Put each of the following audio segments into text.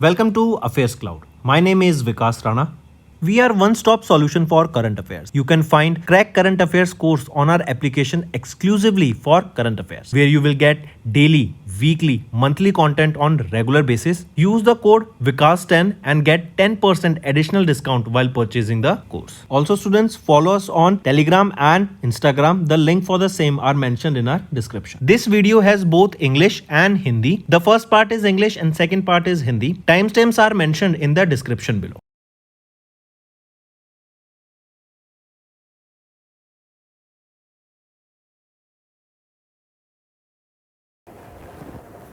Welcome to Affairs Cloud. My name is Vikas Rana. We are one-stop solution for current affairs. You can find Crack Current Affairs course on our application exclusively for current affairs, where you will get daily, weekly, monthly content on regular basis. Use the code Vikas10 and get 10% additional discount while purchasing the course. Also, students, follow us on Telegram and Instagram. The link for the same are mentioned in our description. This video has both English and Hindi. The first part is English and second part is Hindi. Timestamps are mentioned in the description below.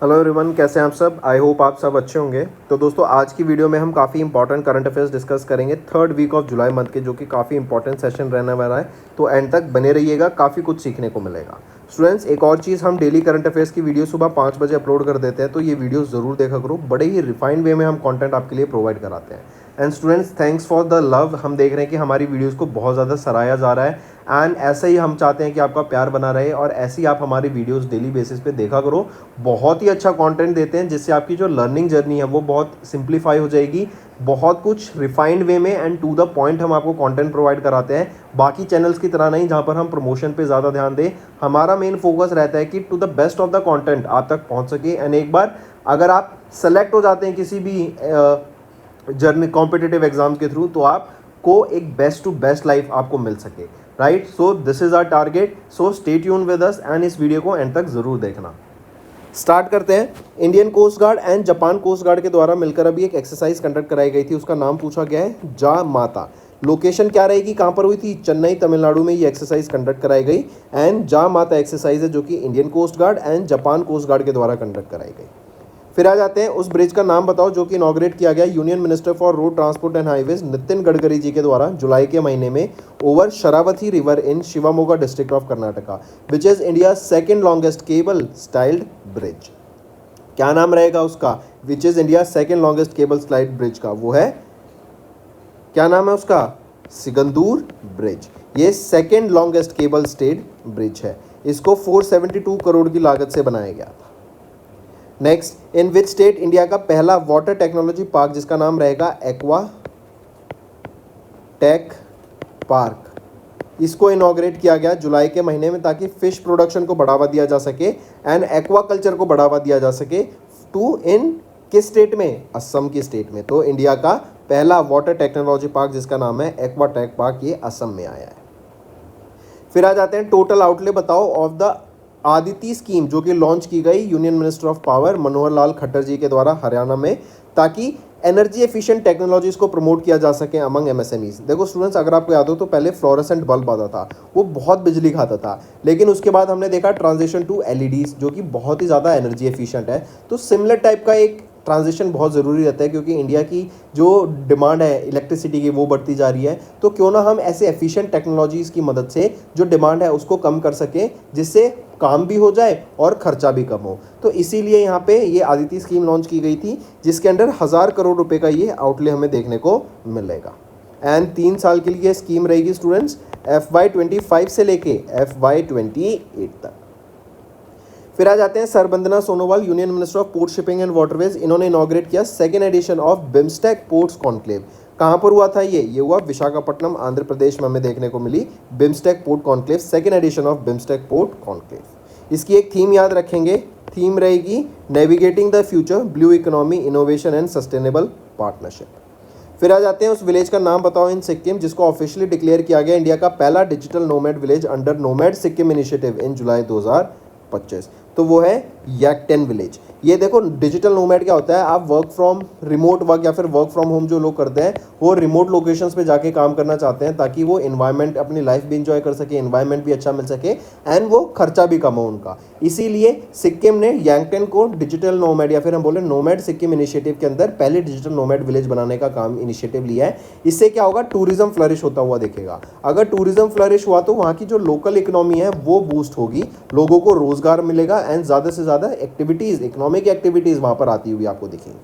Hello everyone, कैसे हैं आप सब। I hope आप सब अच्छे होंगे। तो दोस्तों, आज की वीडियो में हम काफ़ी इंपॉर्टेंट करंट अफेयर्स डिस्कस करेंगे third week of July month के, जो कि काफ़ी इंपॉर्टेंट सेशन रहने वाला है। तो एंड तक बने रहिएगा, काफ़ी कुछ सीखने को मिलेगा। स्टूडेंट्स, एक और चीज़, हम डेली करंट अफेयर्स की वीडियो सुबह 5 बजे अपलोड कर देते हैं, तो ये वीडियो ज़रूर देखा करो। बड़े ही रिफाइंड वे में हम कंटेंट आपके लिए प्रोवाइड कराते हैं। And students, thanks for the love. हम देख रहे हैं कि हमारी वीडियोस को बहुत ज़्यादा सराहा जा रहा है एंड ऐसे ही हम चाहते हैं कि आपका प्यार बना रहे और ऐसे ही आप हमारी वीडियोस डेली बेसिस पे देखा करो। बहुत ही अच्छा कंटेंट देते हैं, जिससे आपकी जो लर्निंग जर्नी है वो बहुत सिंप्लीफाई हो जाएगी। बहुत कुछ रिफाइंड वे में एंड टू द पॉइंट हम आपको कंटेंट प्रोवाइड कराते हैं। बाकी चैनल्स की तरह नहीं, जहाँ पर हम प्रमोशन पे ज़्यादा ध्यान दें। हमारा मेन फोकस रहता है कि to the best of the content आप तक पहुँच सके। एंड एक बार अगर आप सेलेक्ट हो जाते हैं किसी भी जर्नी कॉम्पिटिटिव एग्जाम्स के थ्रू, तो आपको एक बेस्ट टू बेस्ट लाइफ आपको मिल सके, right. So this is our target. So stay tune with us and इस वीडियो को एंड तक ज़रूर देखना। स्टार्ट करते हैं। Indian coast guard and Japan coast guard के द्वारा मिलकर अभी एक एक्सरसाइज कंडक्ट कराई गई थी। उसका नाम पूछा गया है जा माता। लोकेशन क्या रहेगी, कहाँ पर हुई थी? चेन्नई, तमिलनाडु में ये एक्सरसाइज कंडक्ट कराई गई। एंड जा माता एक्सरसाइज है जो कि Indian coast guard and Japan coast guard के द्वारा कंडक्ट कराई गई। फिर आ जाते हैं, उस ब्रिज का नाम बताओ जो कि इनॉग्रेट किया गया union minister for road transport and highways Nitin Gadkari ji के द्वारा जुलाई के महीने में over Sharavati river in Shivamogga district of Karnataka, which is India second longest cable styled bridge. क्या नाम रहेगा उसका? Which is India second longest cable styled bridge का वो है, क्या नाम है उसका? सिगंदूर ब्रिज। ये second longest cable stayed bridge है। इसको 472 करोड़ की लागत से बनाया गया था। Next, in which state India का पहला वाटर टेक्नोलॉजी पार्क, जिसका नाम रहेगा एक्वा टेक पार्क, इसको इनॉग्रेट किया गया जुलाई के महीने में, ताकि फिश प्रोडक्शन को बढ़ावा दिया जा सके एंड एक्वा कल्चर को बढ़ावा दिया जा सके। टू इन किस स्टेट में? असम की स्टेट में। तो इंडिया का पहला वाटर टेक्नोलॉजी पार्क जिसका नाम है एक्वा टेक पार्क, ये असम में आया है। फिर आ जाते हैं, टोटल आउटले बताओ ऑफ द आदिति स्कीम, जो कि लॉन्च की गई union minister of power Manohar Lal Khattar जी के द्वारा हरियाणा में, ताकि एनर्जी एफिशिएंट टेक्नोलॉजीज को प्रमोट किया जा सके अमंग एमएसएमईज। देखो स्टूडेंट्स, अगर आपको याद हो तो पहले फ्लोरेसेंट बल्ब आता था, वो बहुत बिजली खाता था, लेकिन उसके बाद हमने देखा ट्रांजिशन टू एलईडीज, जो कि बहुत ही ज़्यादा एनर्जी एफिशिएंट है। तो सिमिलर टाइप का एक ट्रांजिशन बहुत ज़रूरी रहता है, क्योंकि इंडिया की जो डिमांड है इलेक्ट्रिसिटी की वो बढ़ती जा रही है। तो क्यों ना हम ऐसे एफिशिएंट टेक्नोलॉजीज़ की मदद से जो डिमांड है उसको कम कर सकें, जिससे काम भी हो जाए और खर्चा भी कम हो। तो इसीलिए यहाँ पे ये आदिति स्कीम लॉन्च की गई थी, जिसके अंडर 1000 करोड़ रुपए का ये आउटले हमें देखने को मिलेगा। एंड 3 साल के लिए स्कीम रहेगी स्टूडेंट्स, FY25 से लेके FY28 तक। फिर आ जाते हैं, Sarbananda Sonowal union minister of port shipping and waterways, इन्होंने इनॉग्रेट किया second edition of BIMSTEC ports conclave. कहाँ पर हुआ था ये हुआ विशाखापट्टनम, आंध्र प्रदेश में हमें देखने को मिली BIMSTEC port conclave, second edition of BIMSTEC port conclave. इसकी एक थीम याद रखेंगे, थीम रहेगी navigating the future, blue economy, innovation and sustainable partnership. फिर आ जाते हैं, उस विलेज का नाम बताओ इन सिक्किम, जिसको ऑफिशियली डिक्लेयर किया गया इंडिया का पहला digital nomad village under nomad Sikkim initiative in July 2025। तो वो है याकटेन विलेज। ये देखो, डिजिटल नोमैड क्या होता है? आप वर्क फ्रॉम रिमोट वर्क या फिर वर्क फ्रॉम होम जो लोग करते हैं, वो रिमोट लोकेशंस पे जाके काम करना चाहते हैं, ताकि वो इन्वायरमेंट, अपनी लाइफ भी इंजॉय कर सके, इन्वायरमेंट भी अच्छा मिल सके एंड वो खर्चा भी कम हो उनका। इसीलिए सिक्किम ने याकटेन को डिजिटल नोमैड या फिर हम बोले नोमैड सिक्किम इनिशिएटिव के अंदर पहले डिजिटल नोमैड विलेज बनाने का काम इनिशिएटिव लिया है। इससे क्या होगा? टूरिज्म फ्लरिश होता हुआ दिखेगा। अगर टूरिज्म फ्लरिश हुआ तो वहाँ की जो लोकल इकोनॉमी है वो बूस्ट होगी, लोगों को रोजगार मिलेगा एंड ज़्यादा से ज़्यादा एक्टिविटीज़, इकोनॉमिक एक्टिविटीज़ वहाँ पर आती हुई आपको दिखेंगी।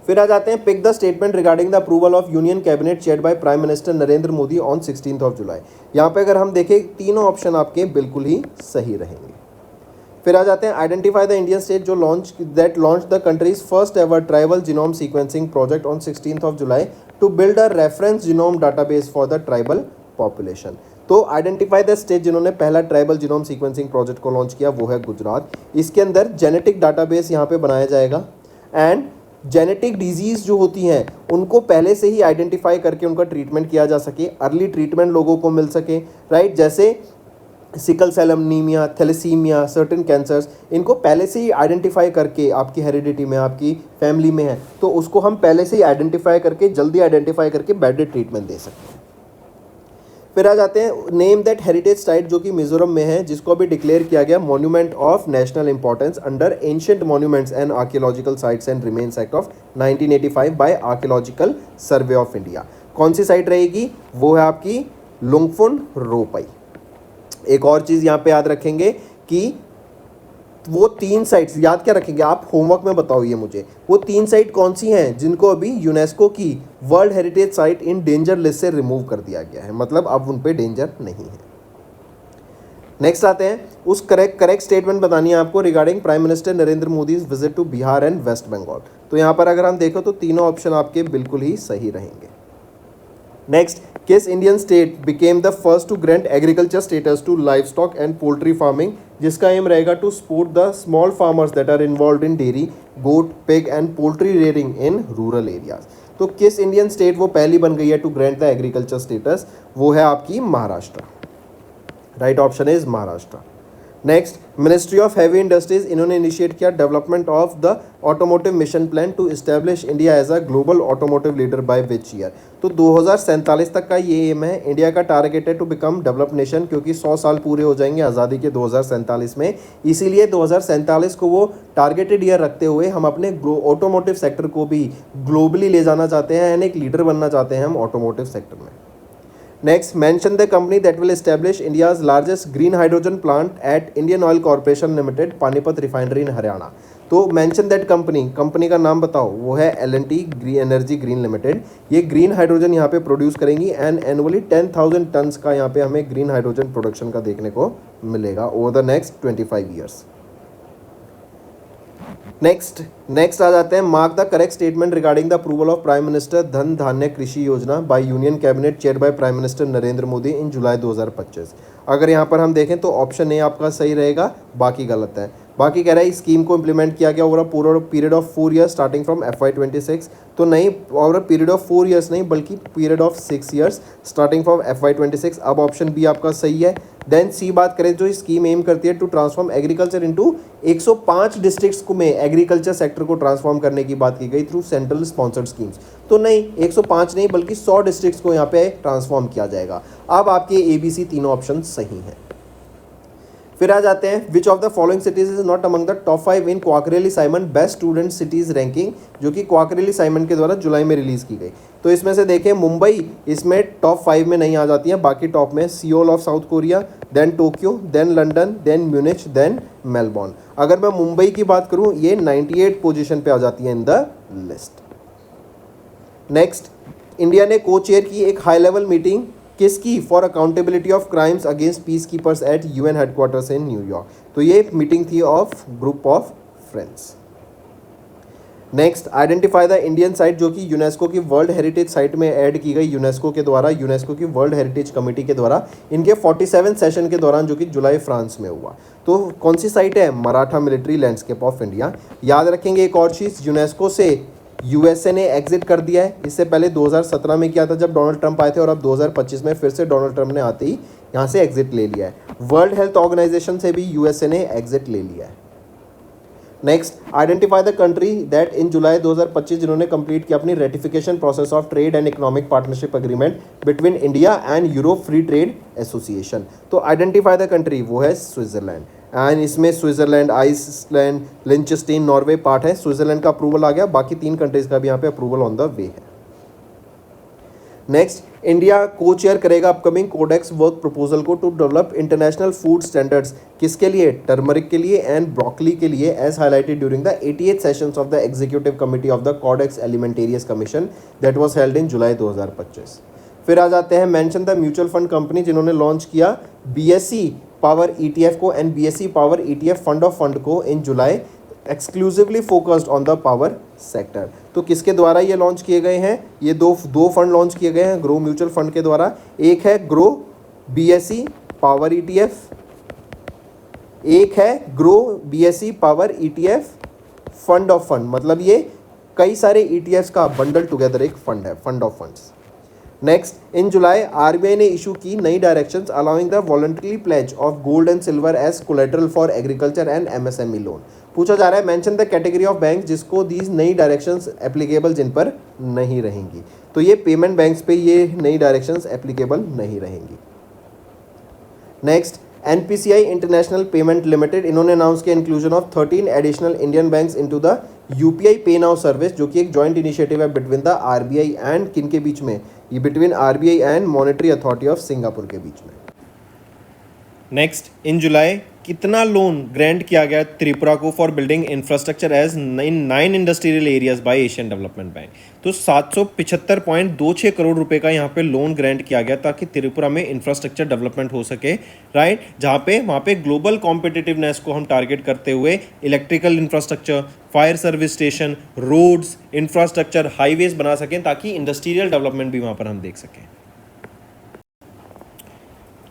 फिर आ जाते हैं, pick the statement regarding the approval of union cabinet chaired by prime minister Narendra Modi on 16 July. यहाँ पे अगर हम देखें, तीनों ऑप्शन आपके बिल्कुल ही सही रहेंगे। फिर आ जाते हैं आइडेंटिफाई द इंडियन स्टेट जो launch the country's first ever tribal genome sequencing project on 16th of July to build a reference genome database for the tribal population. तो आइडेंटिफाई द स्टेट जिन्होंने पहला ट्राइबल जीनोम सीक्वेंसिंग प्रोजेक्ट को launch किया वो है गुजरात। इसके अंदर genetic database यहाँ पे बनाया जाएगा एंड जेनेटिक डिजीज़ जो होती हैं उनको पहले से ही आइडेंटिफाई करके उनका ट्रीटमेंट किया जा सके, अर्ली ट्रीटमेंट लोगों को मिल सके, राइट। जैसे sickle cell anaemia, thalassaemia, certain cancers, इनको पहले से ही आइडेंटिफाई करके आपकी हेरिडिटी में, आपकी फैमिली में है तो उसको हम पहले से ही आइडेंटिफाई करके, जल्दी आइडेंटिफाई करके बेटर ट्रीटमेंट दे सकते हैं। फिर आ जाते हैं नेम दैट हेरिटेज साइट जो कि मिजोरम में है, जिसको अभी डिक्लेयर किया गया monument of national importance under ancient monuments and archaeological sites and remains act of 1985 by archaeological survey of India. कौन सी साइट रहेगी? वो है आपकी लुंगफुन रोपई। एक और चीज़ यहाँ पे याद रखेंगे कि वो 3 साइट्स याद क्या रखेंगे आप, होमवर्क में बताओ ये मुझे, वो 3 साइट कौन सी हैं जिनको अभी यूनेस्को की world heritage site in danger list से रिमूव कर दिया गया है, मतलब अब उन पे डेंजर नहीं है। नेक्स्ट आते हैं, उस करेक्ट स्टेटमेंट बतानी है आपको regarding prime minister Narendra Modi visit to Bihar and West Bengal. तो यहाँ पर अगर हम देखो तो तीनों ऑप्शन आपके बिल्कुल ही सही रहेंगे। नेक्स्ट, किस Indian state became the first to grant agriculture status to livestock and poultry farming, जिसका एम रहेगा to support the small farmers that are involve in dairy, goat, pig and poultry rearing in rural areas. तो किस Indian state वो पहली बन गई है to grant the agriculture status? वो है आपकी Maharashtra. Right option is Maharashtra. Next, ministry of heavy industries इन्होंने इनिशिएट किया development of the automotive mission plan to establish India as a global automotive leader by which year? तो 2047 तक का ये M है। इंडिया का टारगेट है टू बिकम डेवलप्ड नेशन, क्योंकि 100 साल पूरे हो जाएंगे आज़ादी के 2047 में, इसीलिए 2047 को वो टारगेटेड ईयर रखते हुए हम अपने ऑटोमोटिव सेक्टर को भी ग्लोबली ले जाना चाहते हैं एंड एक लीडर बनना चाहते हैं हम ऑटोमोटिव सेक्टर में। Next, mention the company that will establish India's largest green hydrogen plant at Indian Oil Corporation Limited, Panipat refinery इन हरियाणा। तो मेंशन दैट कंपनी का नाम बताओ। वो है L&T एनर्जी ग्रीन लिमिटेड। ये ग्रीन हाइड्रोजन यहाँ पे प्रोड्यूस करेंगी एंड एनुअली 10,000 टन्स का यहाँ पे हमें ग्रीन हाइड्रोजन प्रोडक्शन का देखने को मिलेगा over the next 25 years. Next आ जाते हैं, mark the correct statement regarding the approval of prime minister Dhan Dhaanya Krishi Yojana by union cabinet chair by prime minister Narendra Modi in July 2025। अगर यहाँ पर हम देखें तो ऑप्शन ए आपका सही रहेगा, बाकी गलत है। बाकी कह रहा है स्कीम को इम्प्लीमेंट किया गया over a period of 4 years starting from FY26। तो नहीं, over a period of 4 years नहीं बल्कि period of 6 years starting from FY26। अब ऑप्शन बी आपका सही है। देन सी बात करें जो स्कीम एम करती है to transform agriculture into 105 districts को में एग्रीकल्चर सेक्टर को ट्रांसफॉर्म करने की बात की गई थ्रू सेंट्रल स्पॉन्सर्ड स्कीम्स। तो नहीं, 105 नहीं बल्कि 100 डिस्ट्रिक्ट्स को यहाँ पे ट्रांसफॉर्म किया जाएगा। अब आपके ABC तीनों ऑप्शन सही हैं। फिर आ जाते हैं, which of the following cities is not among the top 5 in Quacquarelli Symonds best student cities ranking, जो कि क्वाकरेली साइमन के द्वारा जुलाई में रिलीज की गई। तो इसमें से देखें मुंबई इसमें टॉप 5 में नहीं आ जाती है, बाकी टॉप में Seoul of South Korea, then Tokyo, then London, then Munich, then Melbourne. अगर मैं मुंबई की बात करूं ये 98 पोजीशन पे आ जाती है in the list. Next, India ने को चेयर की एक हाई लेवल मीटिंग किसकी? For accountability of crimes against peacekeepers at UN headquarters in New York. तो ये मीटिंग थी of group of friends. Next, identify the Indian site जो कि यूनेस्को की वर्ल्ड हेरिटेज साइट में ऐड की गई यूनेस्को के द्वारा, यूनेस्को की वर्ल्ड हेरिटेज कमेटी के द्वारा इनके 47 सेशन के दौरान, जो कि जुलाई फ्रांस में हुआ। तो कौन सी साइट है? Maratha military landscape of India. याद रखेंगे एक और चीज़, यूनेस्को से USA ने एग्जिट कर दिया है। इससे पहले 2017 में किया था जब डोनाल्ड ट्रंप आए थे, और अब 2025 में फिर से डोनाल्ड ट्रंप ने आते ही यहाँ से एग्जिट ले लिया है। वर्ल्ड हेल्थ ऑर्गेनाइजेशन से भी USA ने एग्जिट ले लिया है। Next, identify the country that in July 2025 जिन्होंने कंप्लीट किया अपनी ratification process of trade and economic partnership agreement between India and Europe free trade association. तो आइडेंटिफाई द कंट्री, वो है स्विट्जरलैंड। एंड इसमें Switzerland, Iceland, Liechtenstein, Norway part है। Switzerland का approval आ गया, बाकी 3 कंट्रीज का भी यहाँ पे अप्रूवल ऑन द वे है। नेक्स्ट, इंडिया को चेयर करेगा अपकमिंग कोडेक्स वर्क प्रपोजल को to develop international food standards. किसके लिए? टर्मरिक के लिए एंड ब्रोकली के लिए, as highlighted during the 88th sessions of the executive committee of the codex alimentarius commission that was held in July 2025। फिर आ जाते हैं mention the mutual fund company जिन्होंने लॉन्च किया बीएसई पावर ईटीएफ को and BSE power ETF fund of fund को in July, exclusively focused on the power sector. तो किसके द्वारा ये लॉन्च किए गए हैं? ये दो फंड लॉन्च किए गए हैं ग्रो म्यूचुअल फंड के द्वारा। एक है ग्रो बीएसई पावर ईटीएफ, एक है Groww BSE power ETF fund of fund, मतलब ये कई सारे ईटीएफ्स का बंडल टुगेदर एक फंड है, fund of funds. Next, in July RBI ने इशू की नई directions allowing the voluntary pledge of gold and silver as collateral for agriculture and MSME loan. पूछा जा रहा है mention the category of bank जिसको दीज नई डायरेक्शंस एप्लीकेबल, जिन पर नहीं रहेंगी। तो ये पेमेंट बैंक्स पे ये नई डायरेक्शंस एप्लीकेबल नहीं रहेंगी। Next, NPCI international payment limited, इन्होंने अनाउंस किया inclusion of 13 additional Indian banks into the UPI पे नाउ सर्विस, जो कि एक जॉइंट इनिशिएटिव है बिटवीन द आरबीआई एंड किन के बीच में? ये between RBI and monetary authority of Singapore के बीच में। नेक्स्ट, इन जुलाई कितना लोन ग्रांट किया गया त्रिपुरा को for building infrastructure as in 9 industrial areas by Asian Development Bank? तो 775.26 करोड़ रुपए का यहाँ पे लोन ग्रांट किया गया ताकि त्रिपुरा में इंफ्रास्ट्रक्चर डेवलपमेंट हो सके, राइट? जहाँ पे वहाँ पे ग्लोबल कॉम्पिटिटिवनेस को हम टारगेट करते हुए electrical infrastructure, fire service station, roads, infrastructure, highways बना सकें ताकि इंडस्ट्रियल डेवलपमेंट भी वहाँ पर हम देख सकें।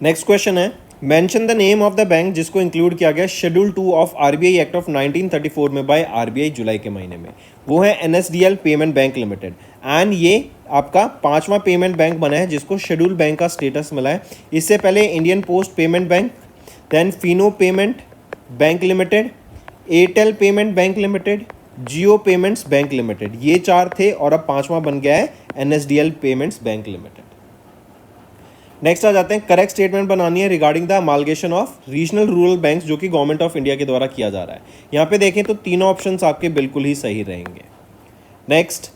नेक्स्ट क्वेश्चन है mention the name of the bank जिसको इंक्लूड किया गया schedule 2 of RBI act of 1934 में बाय आरबीआई जुलाई के महीने में। वो है NSDL payment bank limited and ये आपका 5वां पेमेंट बैंक बना है जिसको शेड्यूल बैंक का स्टेटस मिला है। इससे पहले Indian post payment bank, then Fino payment bank limited, Airtel payment bank limited, Jio payments bank limited, ये 4 थे और अब 5वां बन गया है NSDL payments bank limited. Next आ जाते हैं, करेक्ट स्टेटमेंट बनानी है regarding the amalgamation of regional rural banks जो कि गवर्नमेंट ऑफ इंडिया के द्वारा किया जा रहा है। यहाँ पे देखें तो तीनों ऑप्शंस आपके बिल्कुल ही सही रहेंगे। नेक्स्ट,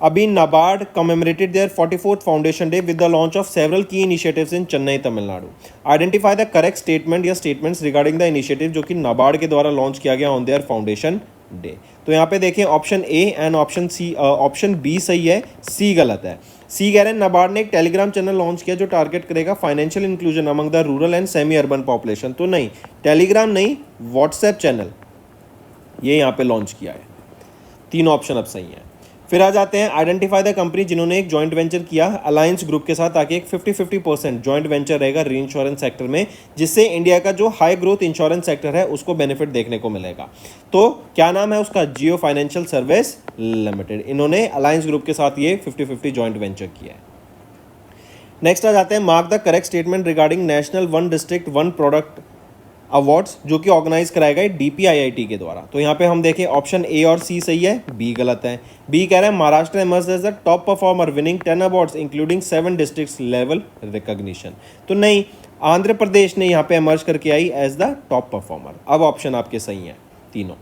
अभी NABARD commemorated their 44th foundation day with the launch of several key initiatives in Chennai Tamil Nadu. Identify the correct statement या स्टेटमेंट्स रिगार्डिंग द इनिशिएटिव जो कि नाबार्ड के द्वारा लॉन्च किया गया ऑन देयर फाउंडेशन डे। तो यहाँ पे देखें option A and option C, option B सही है, सी गलत है। सी कह रहे हैं नाबार्ड ने एक टेलीग्राम चैनल लॉन्च किया जो टारगेट करेगा financial inclusion among the rural and semi urban population. तो नहीं, टेलीग्राम नहीं, व्हाट्सएप चैनल ये यहाँ पे लॉन्च किया है। तीनों ऑप्शन अब सही हैं। फिर आ जाते हैं, आइडेंटिफाई द कंपनी जिन्होंने एक जॉइंट वेंचर किया अलायंस ग्रुप के साथ ताकि एक 50-50% जॉइंट वेंचर रहेगा री इंश्योरेंस सेक्टर में, जिससे इंडिया का जो हाई ग्रोथ इंश्योरेंस सेक्टर है उसको बेनिफिट देखने को मिलेगा। तो क्या नाम है उसका? जियो फाइनेंशियल सर्विस लिमिटेड। इन्होंने अलायंस ग्रुप के साथ ये 50-50 जॉइंट वेंचर किया है। नेक्स्ट आ जाते हैं, mark the correct statement regarding national one district one product awards जो कि ऑर्गेनाइज कराए गए डीपीआईआईटी के द्वारा। तो यहाँ पे हम देखें ऑप्शन ए और सी सही है, बी गलत है। बी कह रहा है Maharashtra emerge as the top performer winning 10 awards including 7 districts level recognition. तो नहीं, आंध्र प्रदेश ने यहाँ पे इमर्ज करके आई एज द टॉप परफॉर्मर। अब ऑप्शन आपके सही हैं तीनों।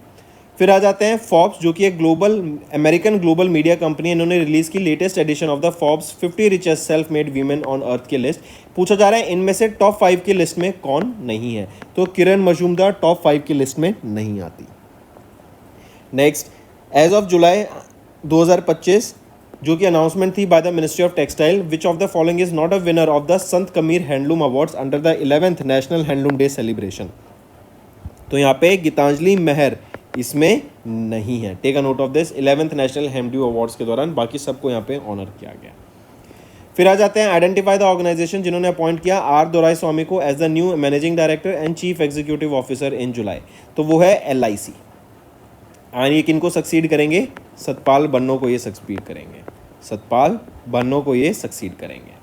फिर आ जाते हैं फोर्ब्स जो कि एक global American global media company, इन्होंने रिलीज की latest edition of the Forbes 50 richest self made women on earth की लिस्ट। पूछा जा रहा है इनमें से टॉप 5 की लिस्ट में कौन नहीं है? तो किरण मजूमदार टॉप 5 की लिस्ट में नहीं आती। नेक्स्ट, एज ऑफ जुलाई 2025 जो कि अनाउंसमेंट थी by the ministry of textile, which of the following is not a winner of the Sant Kabir handloom awards under the 11th national handloom day celebration. तो यहाँ पे गीतांजलि मेहर इसमें नहीं है। Take a note of this, 11th national handloom awards के दौरान बाकी सबको यहाँ पे ऑनर किया गया। फिर आ जाते हैं, आइडेंटिफाई द ऑर्गेनाइजेशन जिन्होंने अपॉइंट किया आर दोराई स्वामी को as the new managing director and chief executive officer in July. तो वो है LIC। और ये किनको सक्सीड करेंगे? सतपाल बन्नो को ये सक्सीड करेंगे। सतपाल बन्नो को ये सक्सीड करेंगे।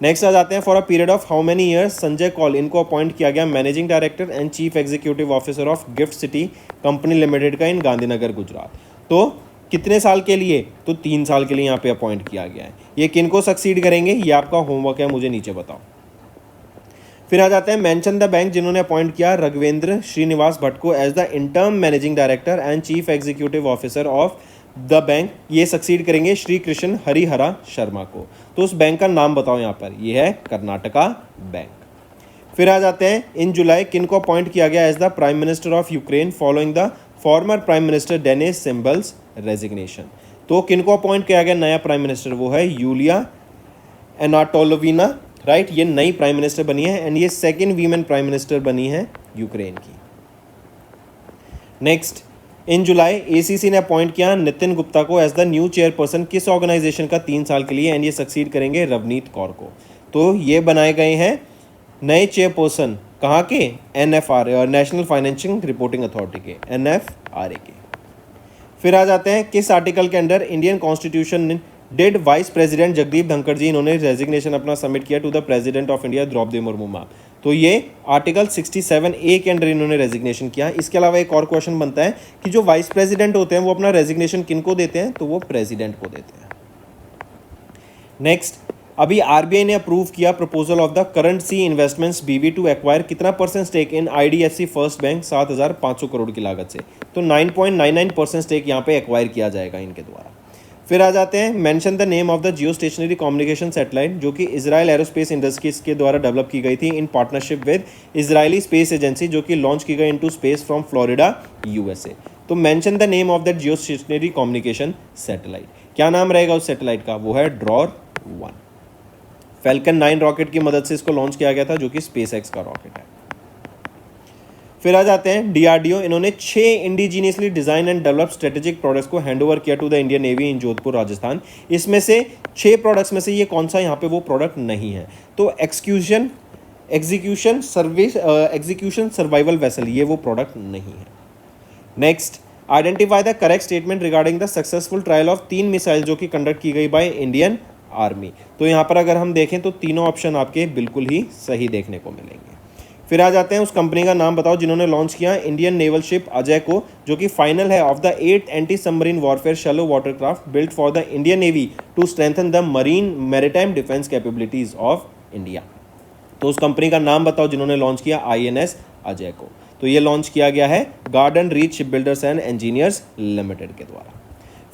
नेक्स्ट आ जाते हैं, for a period of how many years Sanjay Kaul इनको अपॉइंट किया गया managing director and chief executive officer of GIFT City company limited का इन गांधीनगर गुजरात। तो कितने साल के लिए? तो 3 साल के लिए यहाँ पे अपॉइंट किया गया है। ये किनको सक्सीड करेंगे? ये आपका होमवर्क है, मुझे नीचे बताओ। फिर आ जाते हैं, मेंशन द बैंक जिन्होंने अपॉइंट किया रघवेंद्र श्रीनिवास भट्ट को as the interim managing director and chief executive officer of the bank. ये सक्सीड करेंगे श्री कृष्ण हरिहरा शर्मा को। तो उस बैंक का नाम बताओ यहाँ पर। ये है कर्नाटका बैंक। फिर आ जाते हैं, इन जुलाई किनको अपॉइंट किया गया as the prime minister of Ukraine following the former prime minister Denys Shmyhal's resignation. तो किनको अपॉइंट किया गया नया प्राइम मिनिस्टर? वो है यूलिया एनाटोलोविना, राइट, ये नई प्राइम मिनिस्टर बनी है एंड ये सेकेंड वीमेन प्राइम मिनिस्टर बनी है यूक्रेन की। नेक्स्ट, इन जुलाई एसीसी ने अपॉइंट किया नितिन गुप्ता को एज द न्यू चेयरपर्सन किस ऑर्गेनाइजेशन का 3 साल के लिए, एंड ये सक्सीड करेंगे रवनीत कौर को। तो ये बनाए गए हैं नए चेयरपर्सन कहाँ के, NFRA, national financial reporting authority के, NFRA के। फिर आ जाते हैं किस आर्टिकल के under Indian constitution did vice president Jagdeep Dhankhar ji, इन्होंने रेजिग्नेशन अपना सबमिट किया to the president of India Droupadi Murmu ma'am. तो ये आर्टिकल 67A के अंडर इन्होंने रेजिग्नेशन किया। इसके अलावा एक और क्वेश्चन बनता है कि जो वाइस प्रेसिडेंट होते हैं वो अपना रेजिग्नेशन किन को देते हैं, तो वो प्रेसिडेंट को देते हैं। नेक्स्ट, अभी RBI ने अप्रूव किया proposal of the Currant Sea Investments BV to acquire कितना % stake in IDFC first bank 7,500 crore की लागत से। तो 9.99% स्टेक यहाँ पे एक्वायर किया जाएगा इनके द्वारा। फिर आ जाते हैं mention the name of the Jio stationery communication satellite जो कि इजराइल एरोस्पेस इंडस्ट्रीज के द्वारा डेवलप की गई थी इन partnership with Israeli space agency, जो कि लॉन्च की गई into space from Florida USA। तो mention the name of that Jio stationery communication satellite, क्या नाम रहेगा उस सैटेलाइट का, वो है ड्रॉर 1। फैल्कन 9 रॉकेट की मदद से इसको लॉन्च किया गया था जो कि SpaceX का रॉकेट है। फिर आ जाते हैं DRDO, इन्होंने 6 indigenously design and develop strategic products को हैंडओवर किया टू द इंडियन नेवी इन जोधपुर राजस्थान। इसमें से 6 प्रोडक्ट्स में से ये कौन सा यहाँ पे वो प्रोडक्ट नहीं है, तो एग्जीक्यूशन सर्वाइवल वेसल, ये वो प्रोडक्ट नहीं है। Next, identify the correct statement regarding the successful trial of 3 missile जो कि कंडक्ट की गई बाय इंडियन आर्मी। तो यहाँ पर अगर हम देखें तो तीनों ऑप्शन आपके बिल्कुल ही सही देखने को मिलेंगे। फिर आ जाते हैं उस कंपनी का नाम बताओ जिन्होंने लॉन्च किया इंडियन नेवल शिप अजय को, जो कि फाइनल है of the 8th anti submarine warfare shallow water craft built for the Indian Navy to strengthen the marine maritime defence capabilities of India. तो उस कंपनी का नाम बताओ जिन्होंने लॉन्च किया INS अजय को। तो ये लॉन्च किया गया है garden reach ship builders and engineers limited के द्वारा।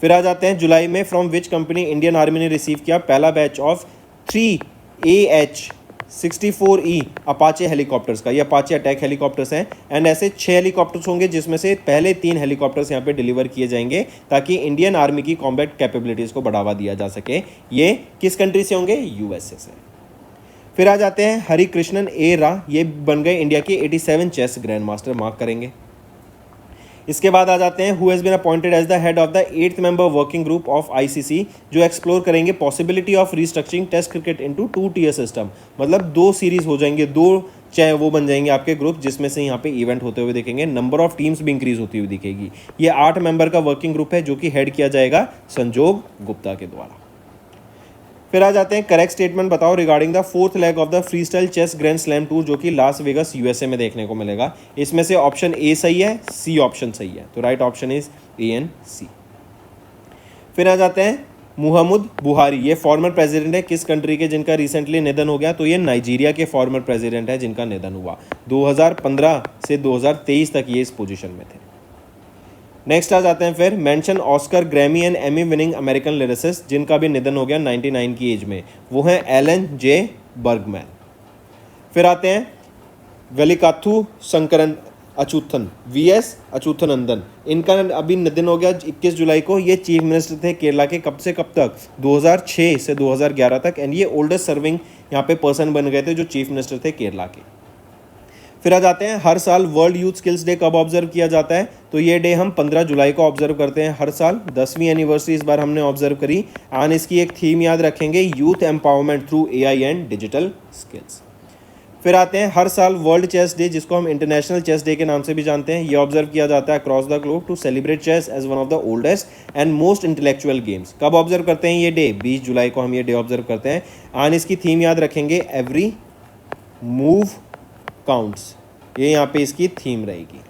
फिर आ जाते हैं जुलाई में from which company Indian army ने रिसीव किया पहला batch of 3 AH-64E Apache helicopters का। ये अपाचे अटैक हेलीकॉप्टर्स हैं एंड ऐसे 6 हेलीकॉप्टर्स होंगे जिसमें से पहले 3 हेलीकॉप्टर्स यहाँ पे डिलीवर किए जाएंगे ताकि इंडियन आर्मी की कॉम्बैट कैपेबिलिटीज़ को बढ़ावा दिया जा सके। ये किस कंट्री से होंगे, USA से। फिर आ जाते हैं हरि कृष्णन A रा, ये बन गए इंडिया के 87 चेस ग्रैंड मास्टर, मार्क करेंगे। इसके बाद आ जाते हैं who has been appointed as the head of the 8th member working group of ICC, जो एक्सप्लोर करेंगे possibility of restructuring test cricket into 2 tier system. मतलब 2 सीरीज हो जाएंगे, 2 चाहे वो बन जाएंगे आपके ग्रुप जिसमें से यहाँ पे इवेंट होते हुए दिखेंगे, नंबर ऑफ टीम्स भी इंक्रीज होती हुई दिखेगी। ये 8 मेंबर का वर्किंग ग्रुप है जो कि हेड किया जाएगा संजोग गुप्ता के द्वारा। फिर आ जाते हैं करेक्ट स्टेटमेंट बताओ regarding the 4th leg of the freestyle chess grand slam tour जो कि लास वेगस USA में देखने को मिलेगा। इसमें से ऑप्शन A सही है, C ऑप्शन सही है, तो right option is A and C। फिर आ जाते हैं मुहम्मद बुहारी, ये फॉर्मर प्रेसिडेंट है किस कंट्री के जिनका रिसेंटली निधन हो गया, तो ये नाइजीरिया के फॉर्मर प्रेसिडेंट है जिनका निधन हुआ। 2015 से 2023 तक ये इस पोजीशन में थे। नेक्स्ट आ जाते हैं फिर mention Oscar, Grammy and Emmy winning American lyricist जिनका भी निधन हो गया 99 की एज में, वो हैं एलन J बर्गमैन। फिर आते हैं वेलिकाथु शंकरन अच्युतन VS अच्युतानंदन, इनका अभी निधन हो गया 21 जुलाई को। ये चीफ मिनिस्टर थे केरला के कब से कब तक, 2006 से 2011 तक, एंड ये ओल्डेस्ट सर्विंग यहाँ पे पर्सन बन गए थे जो चीफ मिनिस्टर थे केरला के। फिर आ जाते हैं हर साल वर्ल्ड यूथ स्किल्स डे कब ऑब्जर्व किया जाता है, तो ये डे हम 15 जुलाई को ऑब्जर्व करते हैं हर साल। 10वीं एनिवर्सरी इस बार हमने ऑब्जर्व करी एंड इसकी एक थीम याद रखेंगे, youth empowerment through AI and digital skills. फिर आते हैं हर साल वर्ल्ड चेस डे जिसको हम इंटरनेशनल चेस डे के नाम से भी जानते हैं, ये ऑब्जर्व किया जाता है across the globe to celebrate chess as one of the oldest and most intellectual games. कब ऑब्जर्व करते हैं ये डे, 20 जुलाई को हम ये डे ऑब्जर्व करते हैं एंड इसकी थीम याद रखेंगे एवरी मूव काउंट्स, ये यहाँ पे इसकी थीम रहेगी।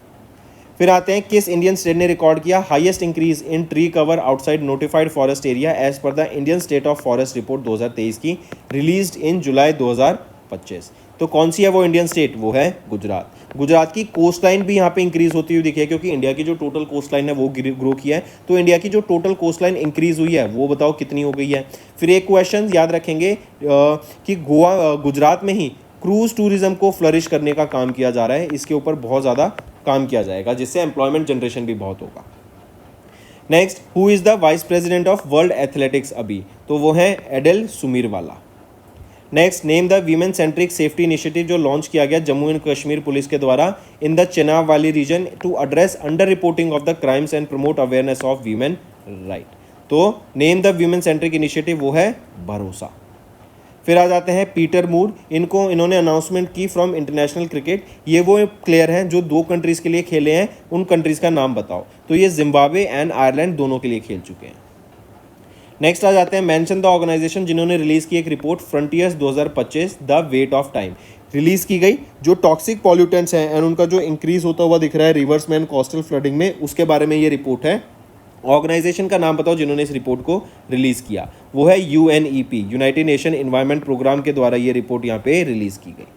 फिर आते हैं किस इंडियन स्टेट ने रिकॉर्ड किया highest increase in tree cover outside notified forest area as per the Indian state of forest report 2023 की, रिलीज्ड इन जुलाई 2025। तो कौन सी है वो इंडियन स्टेट, वो है गुजरात। गुजरात की कोस्ट लाइन भी यहाँ पे इंक्रीज होती हुई दिखी है क्योंकि इंडिया की जो टोटल कोस्ट लाइन है वो ग्रो किया है, तो इंडिया की जो टोटल कोस्ट लाइन इंक्रीज हुई है वो बताओ कितनी हो गई है। फिर एक क्वेश्चन याद रखेंगे कि गुजरात में ही क्रूज टूरिज्म को फ्लरिश करने का काम किया जा रहा है, इसके ऊपर बहुत ज़्यादा काम किया जाएगा जिससे एम्प्लॉयमेंट जनरेशन भी बहुत होगा। Next, who is the vice president of world athletics अभी, तो वो है Adille Sumariwalla. Next, name the women centric safety initiative जो लॉन्च किया गया जम्मू एंड कश्मीर पुलिस के द्वारा in the Chenab valley region to address under reporting of the crimes and promote awareness of women right. तो name the women centric initiative वो है भरोसा। फिर आ जाते हैं पीटर मूर, इन्होंने अनाउंसमेंट की फ्रॉम इंटरनेशनल क्रिकेट। ये वो प्लेयर हैं जो 2 कंट्रीज़ के लिए खेले हैं, उन कंट्रीज़ का नाम बताओ। तो ये जिम्बाब्वे एंड आयरलैंड दोनों के लिए खेल चुके हैं। नेक्स्ट आ जाते हैं मेंशन द ऑर्गेनाइजेशन जिन्होंने रिलीज़ की एक report frontiers 2025 the weight of time release की गई, जो टॉक्सिक पॉल्यूटेंट्स हैं एंड उनका जो इंक्रीज होता हुआ दिख रहा है रिवर्स में एंड कोस्टल फ्लडिंग में, उसके बारे में ये रिपोर्ट है। ऑर्गेनाइजेशन का नाम बताओ जिन्होंने इस रिपोर्ट को रिलीज़ किया, वो है UNEP, United Nation Environment Programme के द्वारा ये रिपोर्ट यहाँ पे रिलीज़ की गई।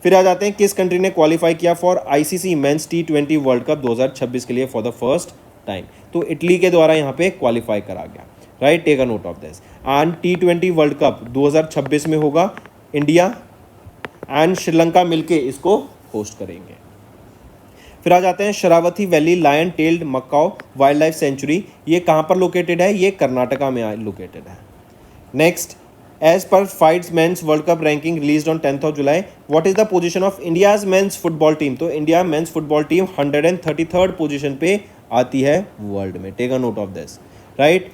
फिर आ जाते हैं किस कंट्री ने क्वालिफाई किया for ICC men's T20 World Cup 2026 के लिए फॉर द फर्स्ट टाइम। तो इटली के द्वारा यहाँ पे क्वालिफाई करा गया, right, take a note of this. And T20 World Cup 2026 में होगा, इंडिया एंड श्रीलंका मिलके इसको होस्ट करेंगे। फिर आ जाते हैं Sharavathi valley lion tailed macaque wild life sanctuary, ये कहाँ पर लोकेटेड है, ये कर्नाटका में लोकेटेड है। Next, as per FIFA's men's world cup ranking released on 10th of July, what is the position of India's men's football team. तो India men's football team 133rd position पे आती है वर्ल्ड में, take a note of this, right.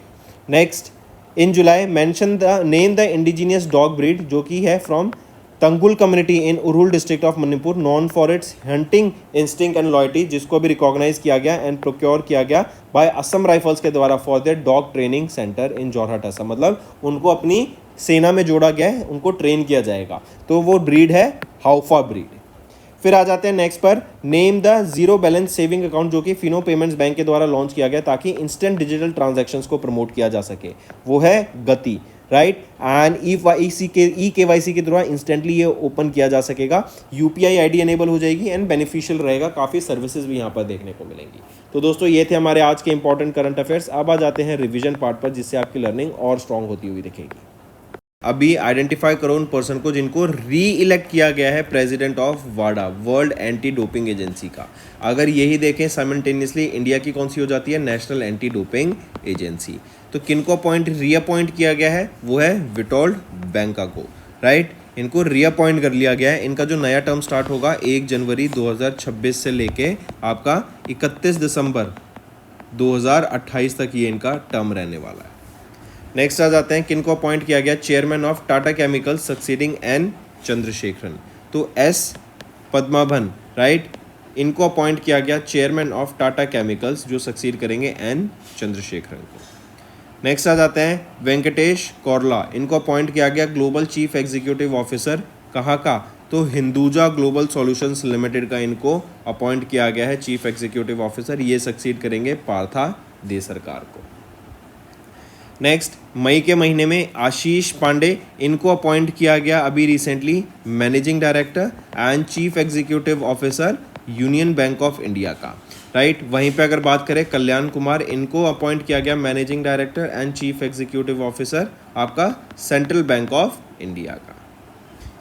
Next, in July mention the name the indigenous dog breed जो कि है from Tangkhul community in Ukhrul district of Manipur, known for its hunting instinct and loyalty, जिसको भी recognise किया गया एंड प्रोक्योर किया गया bye Assam rifles के द्वारा for their dog training centre in Jorhat Assam. मतलब उनको अपनी सेना में जोड़ा गया है, उनको ट्रेन किया जाएगा। तो वो ब्रीड है हाउफा ब्रीड। फिर आ जाते हैं नेक्स्ट पर, name the zero balance saving account जो कि फिनो पेमेंट्स बैंक के द्वारा लॉन्च किया गया ताकि इंस्टेंट डिजिटल ट्रांजैक्शंस को प्रमोट किया जा सके, वो है गति, राइट। एंड ई-KYC के द्वारा इंस्टेंटली ये ओपन किया जा सकेगा, UPI ID एनेबल हो जाएगी एंड बेनिफिशियल रहेगा, काफ़ी सर्विसेज भी यहाँ पर देखने को मिलेंगी। तो दोस्तों ये थे हमारे आज के इंपॉर्टेंट करंट अफेयर्स। अब आ जाते हैं रिवीजन पार्ट पर, जिससे आपकी लर्निंग और स्ट्रांग होती हुई दिखेगी। अभी आइडेंटिफाई करो उन पर्सन को जिनको री इलेक्ट किया गया है president of Wada, world anti doping agency का। अगर यही देखें साइमल्टेनियसली इंडिया की कौन सी हो जाती है, नेशनल एंटी डोपिंग एजेंसी। तो किनको अपॉइंट रीअपॉइंट किया गया है, वो है विटोल्ड बैंका को, राइट। इनको रीअपॉइंट कर लिया गया है। इनका जो नया टर्म स्टार्ट होगा 1 जनवरी 2026 से लेके आपका 31 दिसंबर 2028 तक ये इनका टर्म रहने वाला है। नेक्स्ट आ जाते हैं किनको अपॉइंट किया गया, chairman of Tata chemicals succeeding N Chandrasekaran. तो एस पद्माभन, राइट, इनको अपॉइंट किया गया चेयरमैन ऑफ टाटा केमिकल्स जो सक्सीड करेंगे एन चंद्रशेखरन को। नेक्स्ट आ जाते हैं वेंकटेश कौरला, इनको अपॉइंट किया गया ग्लोबल चीफ एग्जीक्यूटिव ऑफिसर, कहाँ का, तो हिंदुजा ग्लोबल सॉल्यूशंस लिमिटेड का इनको अपॉइंट किया गया है चीफ एग्जीक्यूटिव ऑफिसर। ये सक्सीड करेंगे पार्था दे सरकार को। नेक्स्ट, मई के महीने में आशीष पांडे, इनको अपॉइंट किया गया अभी recently managing director and chief executive officer union bank of India का, राइट। वहीं पे अगर बात करें कल्याण कुमार, इनको अपॉइंट किया गया managing director and chief executive officer आपका सेंट्रल बैंक ऑफ इंडिया का।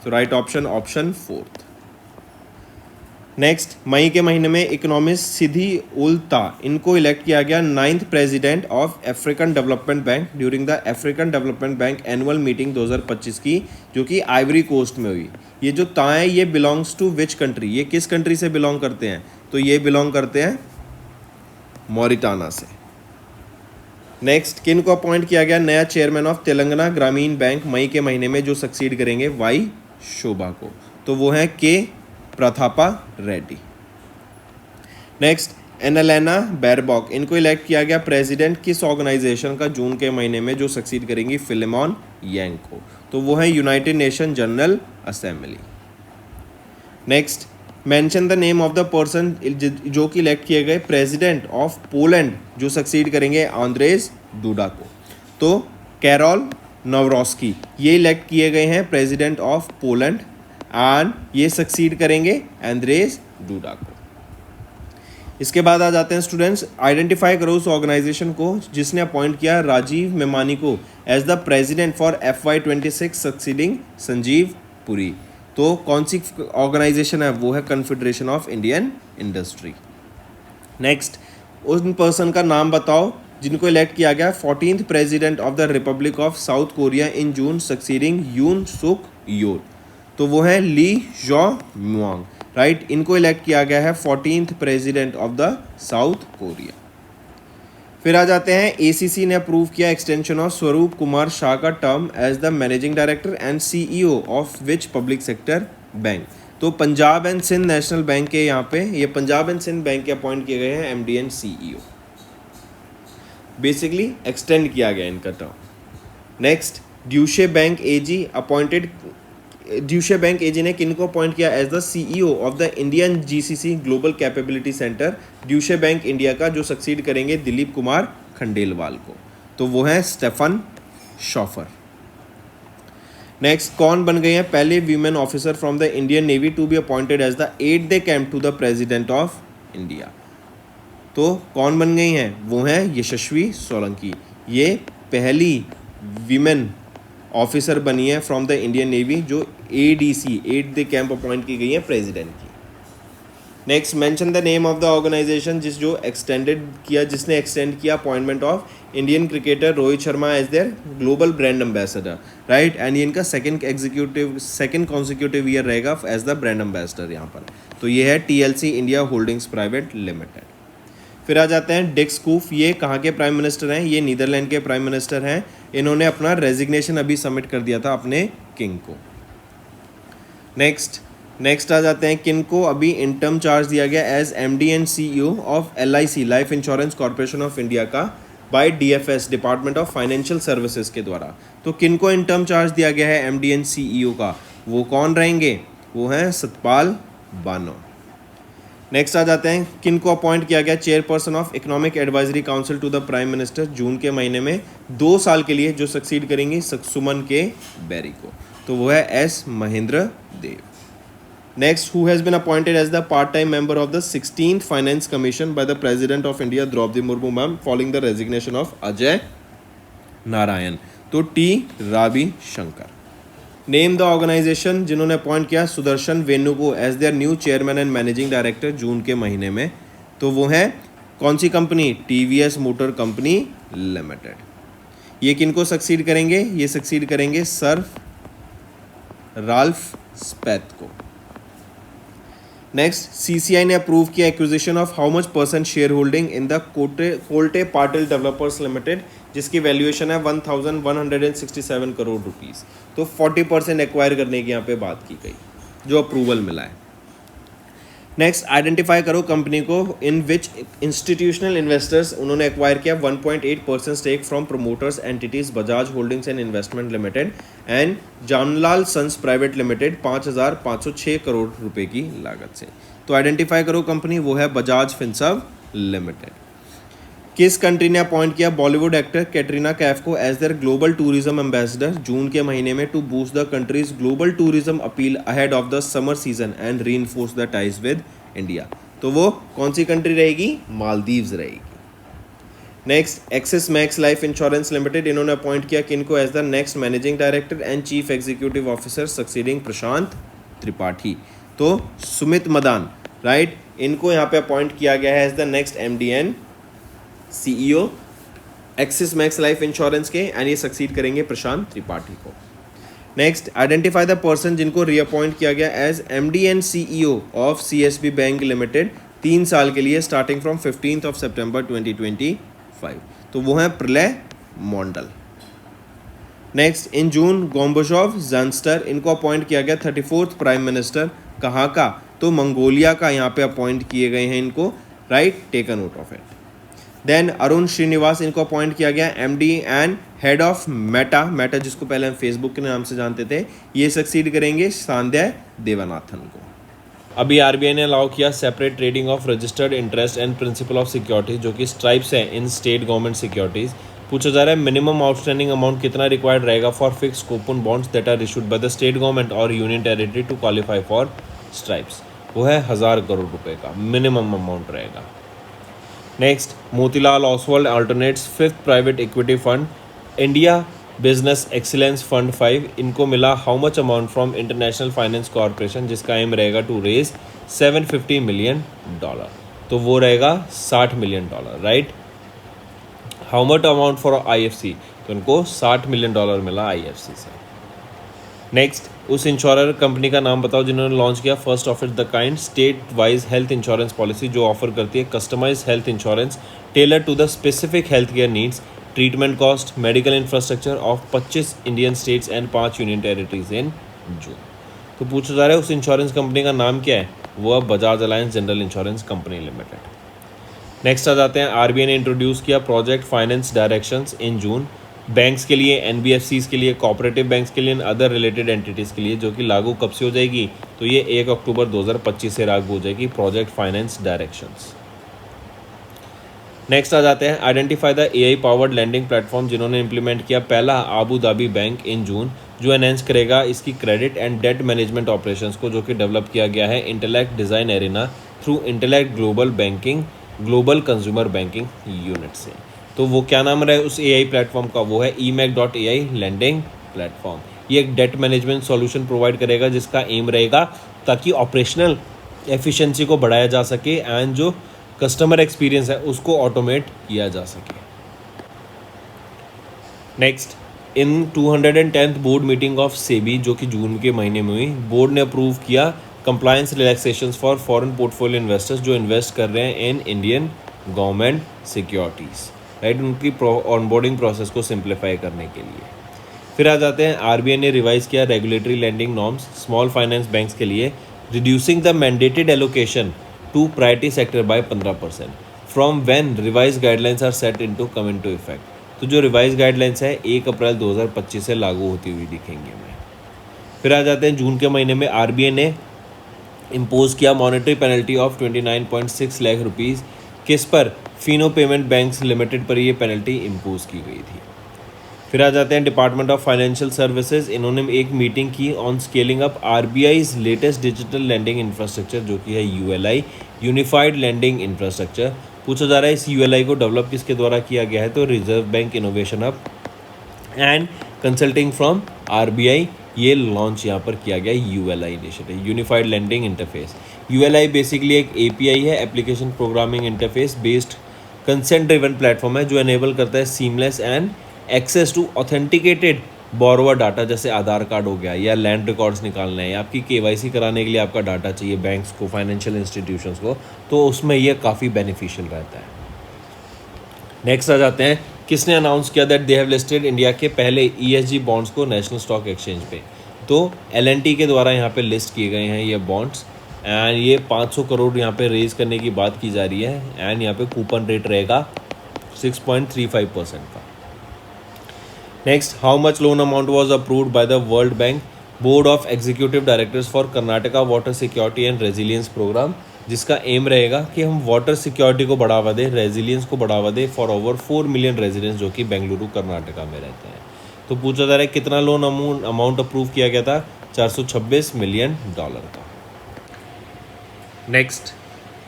तो राइट ऑप्शन, ऑप्शन 4। नेक्स्ट, मई के महीने में इकोनॉमिस्ट सिद्धि उल्ता, इनको इलेक्ट किया गया 9th president of African development bank during the African development bank annual meeting 2025 की, जो कि आइवरी कोस्ट में हुई। ये जो ता है ये बिलोंग्स टू विच कंट्री, ये किस कंट्री से बिलोंग करते हैं, तो ये बिलोंग करते हैं मॉरिटाना से। नेक्स्ट, किन को अपॉइंट किया गया नया चेयरमैन ऑफ तेलंगाना ग्रामीण बैंक मई के महीने में जो सक्सीड करेंगे वाई शोभा को, तो वो है के प्रतापा रेड्डी। नेक्स्ट, एनालेना बैरबॉक, इनको इलेक्ट किया गया प्रेसिडेंट किस ऑर्गेनाइजेशन का जून के महीने में जो सक्सीड करेंगी फिलेमॉन यांग को, तो वो है United nation general assembly. Next, mention the name of the person जो कि इलेक्ट किए गए प्रेसिडेंट ऑफ पोलैंड जो सक्सीड करेंगे आंद्रेज डूडा को, तो कैरोल नवरोस्की ये इलेक्ट किए गए हैं प्रेसिडेंट ऑफ पोलैंड एंड ये सक्सीड करेंगे एंद्रेज डूडा को। इसके बाद आ जाते हैं स्टूडेंट्स, आइडेंटिफाई करो उस ऑर्गेनाइजेशन को जिसने अपॉइंट किया राजीव मेमानी को as the president for FY26 succeeding Sanjiv Puri. तो कौन सी ऑर्गेनाइजेशन है, वो है confederation of Indian industry. Next, उन पर्सन का नाम बताओ जिनको इलेक्ट किया गया 14th president of the republic of South Korea in June succeeding Yoon Suk Yeol, तो वो है ली जॉ म्युआंग, राइट। इनको इलेक्ट किया गया है 14th president of the South Korea. फिर आ जाते हैं, एसीसी ने अप्रूव किया एक्सटेंशन ऑफ स्वरूप कुमार शाह का term as the managing director and CEO of which public sector bank. तो Punjab and Sind national bank के यहाँ पे ये पंजाब एंड सिंध बैंक के अपॉइंट किए गए हैं MD and CEO, basically extend किया गया इनका term. Next, Deutsche bank AG appointed, Deutsche bank AG ने किनको अपॉइंट किया as the CEO of the Indian GCC global capability centre, Deutsche bank India का, जो सक्सीड करेंगे दिलीप कुमार खंडेलवाल को, तो वो है स्टेफन शॉफर। नेक्स्ट, कौन बन गए हैं पहले women officer from the Indian Navy to be appointed as the aide de camp to the president of India. तो कौन बन गई हैं, वो हैं यशस्वी सोलंकी, ये पहली वीमेन ऑफिसर बनी है फ्रॉम द इंडियन नेवी जो ADC aide de camp appoint की गई है प्रेसिडेंट की। Next, mention the name of the organisation जिसने एक्सटेंड किया appointment of Indian cricketer Rohit Sharma as their global brand ambassador, right. And ये इनका सेकंड कॉन्सिक्यूटिव ईयर रहेगा एज द ब्रांड एम्बेसडर यहाँ पर। तो ये है TLC India holdings private limited. फिर आ जाते हैं डिक स्कूफ, ये कहाँ के प्राइम मिनिस्टर हैं, ये नीदरलैंड के प्राइम मिनिस्टर हैं। इन्होंने अपना रेजिग्नेशन अभी सबमिट कर दिया था अपने किंग को। नेक्स्ट आ जाते हैं, किन को अभी इंटर्म चार्ज दिया गया as MD and CEO of LIC life insurance corporation of India का by DFS department of financial services के द्वारा। तो किन को इंटर्म चार्ज दिया गया है एमडी एंड सीईओ का, वो कौन रहेंगे, वो हैं सतपाल बानो। नेक्स्ट आ जाते हैं, किन को अपॉइंट किया गया chairperson of economic advisory council to the prime minister जून के महीने में 2 साल के लिए, जो सक्सीड करेंगी सुमन के बेरी को, तो वो है S Mahendra Dev. Next, who has been appointed as the part time member of the 16th finance commission by the president of India Droupadi Murmu ma'am following the resignation of Ajay Narayan, तो T Ravi Shankar. Name the organization जिन्होंने appoint किया सुदर्शन वेनु को as their new chairman and managing director जून के महीने में, तो वो है कौन सी company, TVS motor company limited. ये किनको सक्सीड करेंगे, ये सक्सीड करेंगे सर राल्फ स्पैथ को। नेक्स्ट, सीसीआई ने अप्रूव किया acquisition of how much % share holding in the Kolte Patil developers limited, जिसकी वैल्यूएशन है 1167 करोड़ रुपीस। तो 40% एक्वायर करने की यहाँ पे बात की गई, जो अप्रूवल मिला है। नेक्स्ट, आइडेंटिफाई करो कंपनी को इन विच इंस्टीट्यूशनल इन्वेस्टर्स उन्होंने एक्वायर किया 1.8% stake from promoters entities Bajaj holdings and investment limited and Jamnalal sons private limited 5,506 crore रुपए की लागत से। तो आइडेंटिफाई करो कंपनी, वो है बजाज फिनसर्व लिमिटेड। किस कंट्री ने अपॉइंट किया बॉलीवुड एक्टर कैटरीना कैफ को as their global tourism ambassador जून के महीने में to boost the country's global tourism appeal ahead of the summer season and reinforce the ties with India. तो वो कौन सी कंट्री रहेगी, मालदीव्स रहेगी। Next, Axis Max Life insurance limited, इन्होंने अपॉइंट किया किनको as the next managing director and chief executive officer succeeding प्रशांत त्रिपाठी, तो सुमित मदान, राइट। इनको यहाँ पे अपॉइंट किया गया है as the next MD and CEO Axis Max Life insurance के, एंड ये सक्सीड करेंगे प्रशांत त्रिपाठी को। नेक्स्ट, आइडेंटिफाई द पर्सन जिनको रीअपॉइंट किया गया as MD and CEO of CSB bank limited 3 साल के लिए स्टार्टिंग फ्रॉम 15 सितंबर 2025, तो वो हैं प्रलय मोंडल। नेक्स्ट, इन जून गोम्बोशोव ज़ांस्टर, इनको अपॉइंट किया गया 34th प्राइम मिनिस्टर, कहाँ का, तो मंगोलिया का यहाँ पे अपॉइंट किए गए हैं इनको, right, take a note of it. Then Arun Srinivas, इनको अपॉइंट किया गया MD and head of Meta जिसको पहले हम फेसबुक के नाम से जानते थे, ये सक्सीड करेंगे सांध्या देवनाथन को। अभी आरबीआई ने अलाउ किया separate trading of registered interest and principle of securities, जो कि स्ट्राइप्स है इन स्टेट गवर्नमेंट सिक्योरिटीज। पूछा जा रहा है मिनिमम आउटस्टैंडिंग अमाउंट कितना रिक्वायर्ड रहेगा for fix coupon bonds that are issued by the state government और union territory to qualify for STRIPS, वो है 1000 करोड़ रुपए का मिनिमम अमाउंट रहेगा। Next, Motilal Oswal alternates 5th private equity fund India business excellence fund 5, इनको मिला how much amount from international finance corporation, जिसका M रहेगा टू रेज $750 मिलियन, तो वो रहेगा $60 million, right. How much amount for IFC, तो इनको $60 मिलियन मिला आईएफसी से। नेक्स्ट, उस इंश्योरर कंपनी का नाम बताओ जिन्होंने लॉन्च किया first of it the kind state wise health insurance policy, जो ऑफर करती है customize health insurance tailor to the specific health care needs, treatment cost, medical infrastructure of 25 Indian states and 5 union territories in June. तो पूछा जा रहा है उस insurance company का नाम क्या है, वो है Bajaj Allianz general insurance company limited. Next आ जाते हैं, आरबीआई ने इंट्रोड्यूस किया project finance directions in June, banks के लिए, एनबीएफसीज के लिए, कोऑपरेटिव बैंक्स के लिए एंड अदर रिलेटेड एंटिटीज़ के लिए, जो कि लागू कब से हो जाएगी, तो ये 1 अक्टूबर 2025 से लागू हो जाएगी प्रोजेक्ट फाइनेंस डायरेक्शंस। नेक्स्ट आ जाते हैं, identify the AI powered lending platform, जिन्होंने इंप्लीमेंट किया पहला Abu Dhabi bank in June, जो एनहेंस करेगा इसकी credit and debt management operations को, जो कि डेवलप किया गया है Intellect design arena through Intellect global banking global consumer banking unit से। तो वो क्या नाम रहा है उस एआई प्लेटफॉर्म का, वो है EMAC.ai लैंडिंग प्लेटफॉर्म। ये एक डेट मैनेजमेंट सॉल्यूशन प्रोवाइड करेगा जिसका एम रहेगा ताकि ऑपरेशनल एफिशिएंसी को बढ़ाया जा सके एंड जो कस्टमर एक्सपीरियंस है उसको ऑटोमेट किया जा सके। Next, in 210th board meeting of SEBI, जो कि जून के महीने में हुई, बोर्ड ने अप्रूव किया compliance relaxations for foreign portfolio investors जो इन्वेस्ट कर रहे हैं in Indian government securities, right, उनकी ऑनबोर्डिंग प्रोसेस को सिंप्लीफाई करने के लिए। फिर आ जाते हैं, आरबीआई ने रिवाइज किया regulatory lending norms small finance banks के लिए, reducing the mandated allocation to priority sector by 15% from when revise guidelines are set into come into effect. तो जो रिवाइज गाइडलाइंस है 1 अप्रैल 2025 से लागू होती हुई दिखेंगे हमें। फिर आ जाते हैं, जून के महीने में आरबीआई ने इम्पोज किया monetary penalty of 29.6 lakh rupees, किस पर, फिनो पेमेंट बैंक्स लिमिटेड पर ये पेनल्टी इम्पोज की गई थी। फिर आ जाते हैं, डिपार्टमेंट ऑफ फाइनेंशियल सर्विसेज, इन्होंने एक मीटिंग की on scaling up RBI's latest digital lending infrastructure, जो कि है यूएलआई यूनिफाइड लैंडिंग इंफ्रास्ट्रक्चर। पूछा जा रहा है इस यूएलआई को डेवलप किसके द्वारा किया गया है, तो reserve bank innovation hub and consulting from RBI, ये लॉन्च यहाँ पर किया गया ULI initiative unified lending interface. ULI basically एक एपीआई है, application programming interface based consent driven platform है जो एनेबल करता है seamless and access to authenticated borrower data, जैसे आधार कार्ड हो गया या लैंड रिकॉर्ड्स निकालना है या आपकी केवाईसी कराने के लिए आपका डाटा चाहिए बैंक्स को, फाइनेंशियल इंस्टीट्यूशंस को, तो उसमें ये काफ़ी बेनिफिशियल रहता है। नेक्स्ट आ जाते हैं, किसने अनाउंस किया that they have listed India के पहले ESG बॉन्ड्स को नेशनल स्टॉक एक्सचेंज पे, तो L&T के द्वारा यहाँ पे लिस्ट किए गए हैं ये बॉन्ड्स एंड ये 500 करोड़ यहाँ पे रेज करने की बात की जा रही है एंड यहाँ पे कूपन रेट रहेगा 6.35% का। Next, how much loan amount was approved by the World Bank board of executive directors for Karnataka water security and resilience programme, जिसका एम रहेगा कि हम वाटर सिक्योरिटी को बढ़ावा दें, रेजिलियंस को बढ़ावा दें फॉर ओवर 4 मिलियन रेजिडेंट्स जो कि बेंगलुरु कर्नाटका में रहते हैं। तो पूछा जा रहा है कितना लोन अमाउंट अप्रूव किया गया था, $426 मिलियन का। नेक्स्ट,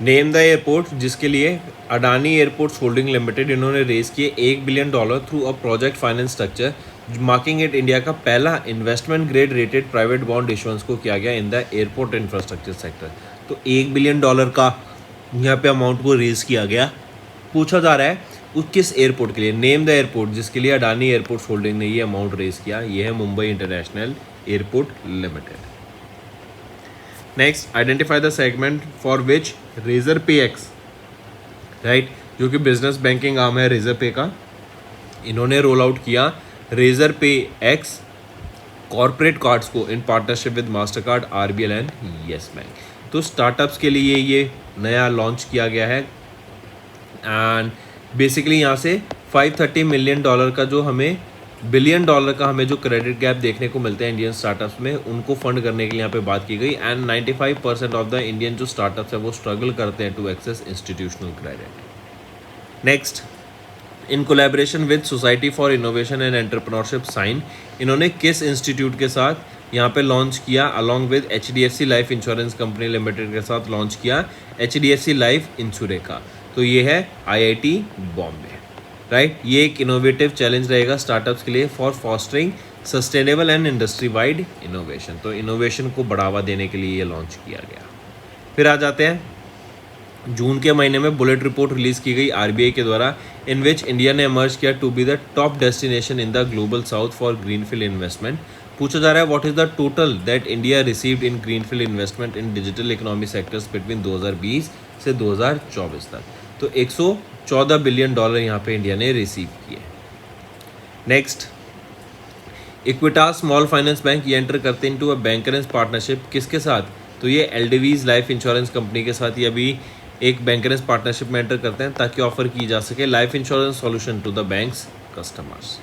नेम द एयरपोर्ट, जिसके लिए अडानी एयरपोर्ट्स होल्डिंग लिमिटेड इन्होंने रेज किए $1 billion through a project finance structure, marking it India का पहला investment grade rated private bond issuance को किया गया in the airport infrastructure sector. तो $1 बिलियन का यहाँ पे अमाउंट को रेज किया गया। पूछा जा रहा है वो किस एयरपोर्ट के लिए, नेम द एयरपोर्ट, जिसके लिए अडानी एयरपोर्ट्स होल्डिंग ने ये अमाउंट रेज किया, ये है Mumbai international airport limited. Next, identify the segment for which Razorpay X, right, जो कि बिजनेस बैंकिंग आर्म है रेजर पे का, इन्होंने रोल आउट किया Razorpay X corporate cards को in partnership with Mastercard, RBL and Yes bank. तो startups के लिए ये नया लॉन्च किया गया है एंड बेसिकली यहाँ से $530 मिलियन का जो हमें $1 बिलियन का हमें जो क्रेडिट गैप देखने को मिलते हैं इंडियन स्टार्टअप्स में, उनको फंड करने के लिए यहाँ पे बात की गई एंड 95% ऑफ द इंडियन जो स्टार्टअप्स है वो स्ट्रगल करते हैं to access institutional credit. Next, in collaboration with society for innovation and entrepreneurship SINE, इन्होंने किस इंस्टीट्यूट के साथ यहाँ पे लॉन्च किया, along with HDFC life insurance company limited के साथ लॉन्च किया HDFC लाइफ इंश्योरेका। तो ये है IIT बॉम्बे, राइट। ये एक इनोवेटिव चैलेंज रहेगा स्टार्टअप्स के लिए for fostering sustainable and industry wide innovation. तो इनोवेशन को बढ़ावा देने के लिए ये लॉन्च किया गया। फिर आ जाते हैं जून के महीने में बुलेट रिपोर्ट रिलीज़ की गई RBI के द्वारा, इन विच इंडिया ने एमर्ज किया to be the top destination in the global south for greenfield investment पूछा जा रहा है what is the total that India received in greenfield investment in digital economy sectors between 2020 से 2024 तक। तो 114 billion dollar यहाँ पे इंडिया ने रिसीव किए। Next, Equitas small finance bank ये एंटर करते हैं इनटू अ बैंकरेंस पार्टनरशिप किसके साथ? तो ये एलडीवीज लाइफ इंश्योरेंस कंपनी के साथ ये अभी एक बैंकरेंस पार्टनरशिप में एंटर करते हैं ताकि ऑफर की जा सके life insurance solution to the bank's customers.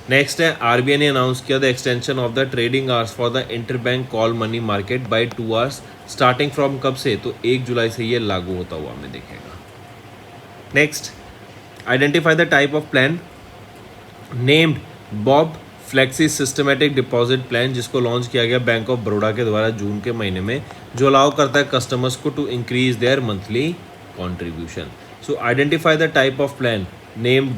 Next है, आरबीआई ने अनाउंस किया the extension of the trading hours for the interbank call money market by 2 hours starting from कब से? तो 1 जुलाई से ये लागू होता हुआ हमें दिखेगा। Next, identify the type of plan named BOB flexi systematic deposit plan जिसको लॉन्च किया गया बैंक ऑफ बड़ौदा के द्वारा जून के महीने में, जो अलाउ करता है कस्टमर्स को to increase their monthly contribution. So identify the type of plan named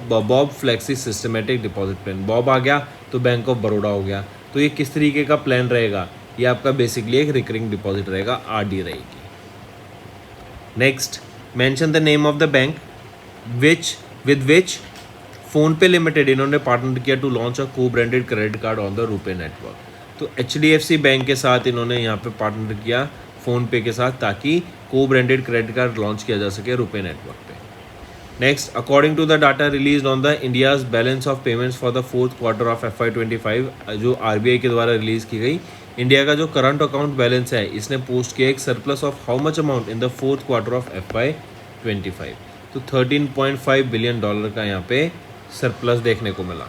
BOB flexi systematic deposit plan. BOB आ गया तो बैंक ऑफ बड़ौदा हो गया, तो ये किस तरीके का प्लान रहेगा? ये आपका बेसिकली एक रिकरिंग डिपॉजिट रहेगा, आरडी रहेगी। Next, mention the name of the bank with which phone पे लिमिटेड इन्होंने पार्टनर किया टू लॉन्च अ को branded credit card on the RuPay network. तो एचडीएफसी बैंक के साथ इन्होंने यहाँ पे पार्टनर किया फोन पे के साथ ताकि को ब्रांडेड क्रेडिट कार्ड लॉन्च किया जा सके रुपे नेटवर्क पे। Next, according to the data release on the India's balance of payments for the fourth quarter of FY25 जो आरबीआई के द्वारा रिलीज की गई, इंडिया का जो करंट अकाउंट बैलेंस है इसने पोस्ट किया एक surplus of how much amount in the fourth quarter of FY25। तो 13.5 बिलियन डॉलर का यहाँ पे सरप्लस देखने को मिला।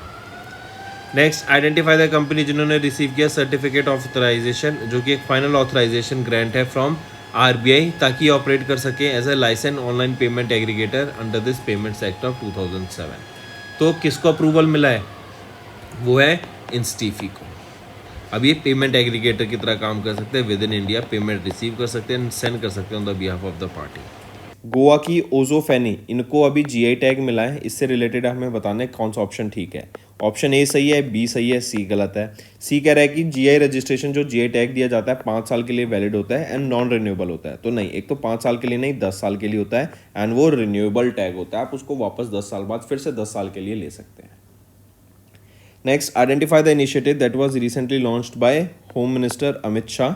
नेक्स्ट, आइडेंटिफाई द कंपनी जिन्होंने रिसीव किया सर्टिफिकेट ऑफ ऑथराइजेशन जो कि एक फाइनल ऑथराइजेशन ग्रांट है फ्रॉम आरबीआई ताकि ऑपरेट कर सके as a licence online payment aggregator under this payments act of 2007। तो किसको अप्रूवल मिला है? वो है इंस्टीफी को। अब ये पेमेंट एग्रीगेटर की तरह काम कर सकते हैं with in India, payment receive कर सकते हैं, सेंड कर सकते हैं on the behalf of the party. Goa की ओजोफेनी इनको अभी जीआई टैग मिला है, इससे रिलेटेड हमें बताना है कौन सा ऑप्शन ठीक है। ऑप्शन ए सही है, बी सही है, सी गलत है। सी कह रहा है कि जीआई रजिस्ट्रेशन जो जीआई टैग दिया जाता है 5 साल के लिए वैलिड होता है एंड नॉन रिन्यूएबल होता है। तो नहीं, एक तो 5 साल के लिए नहीं 10 साल के लिए होता है एंड वो रिन्यूएबल टैग होता है, आप उसको वापस 10 साल बाद फिर से 10 साल के लिए ले सकते हैं। Next, identify the initiative that was recently launched by home minister Amit Shah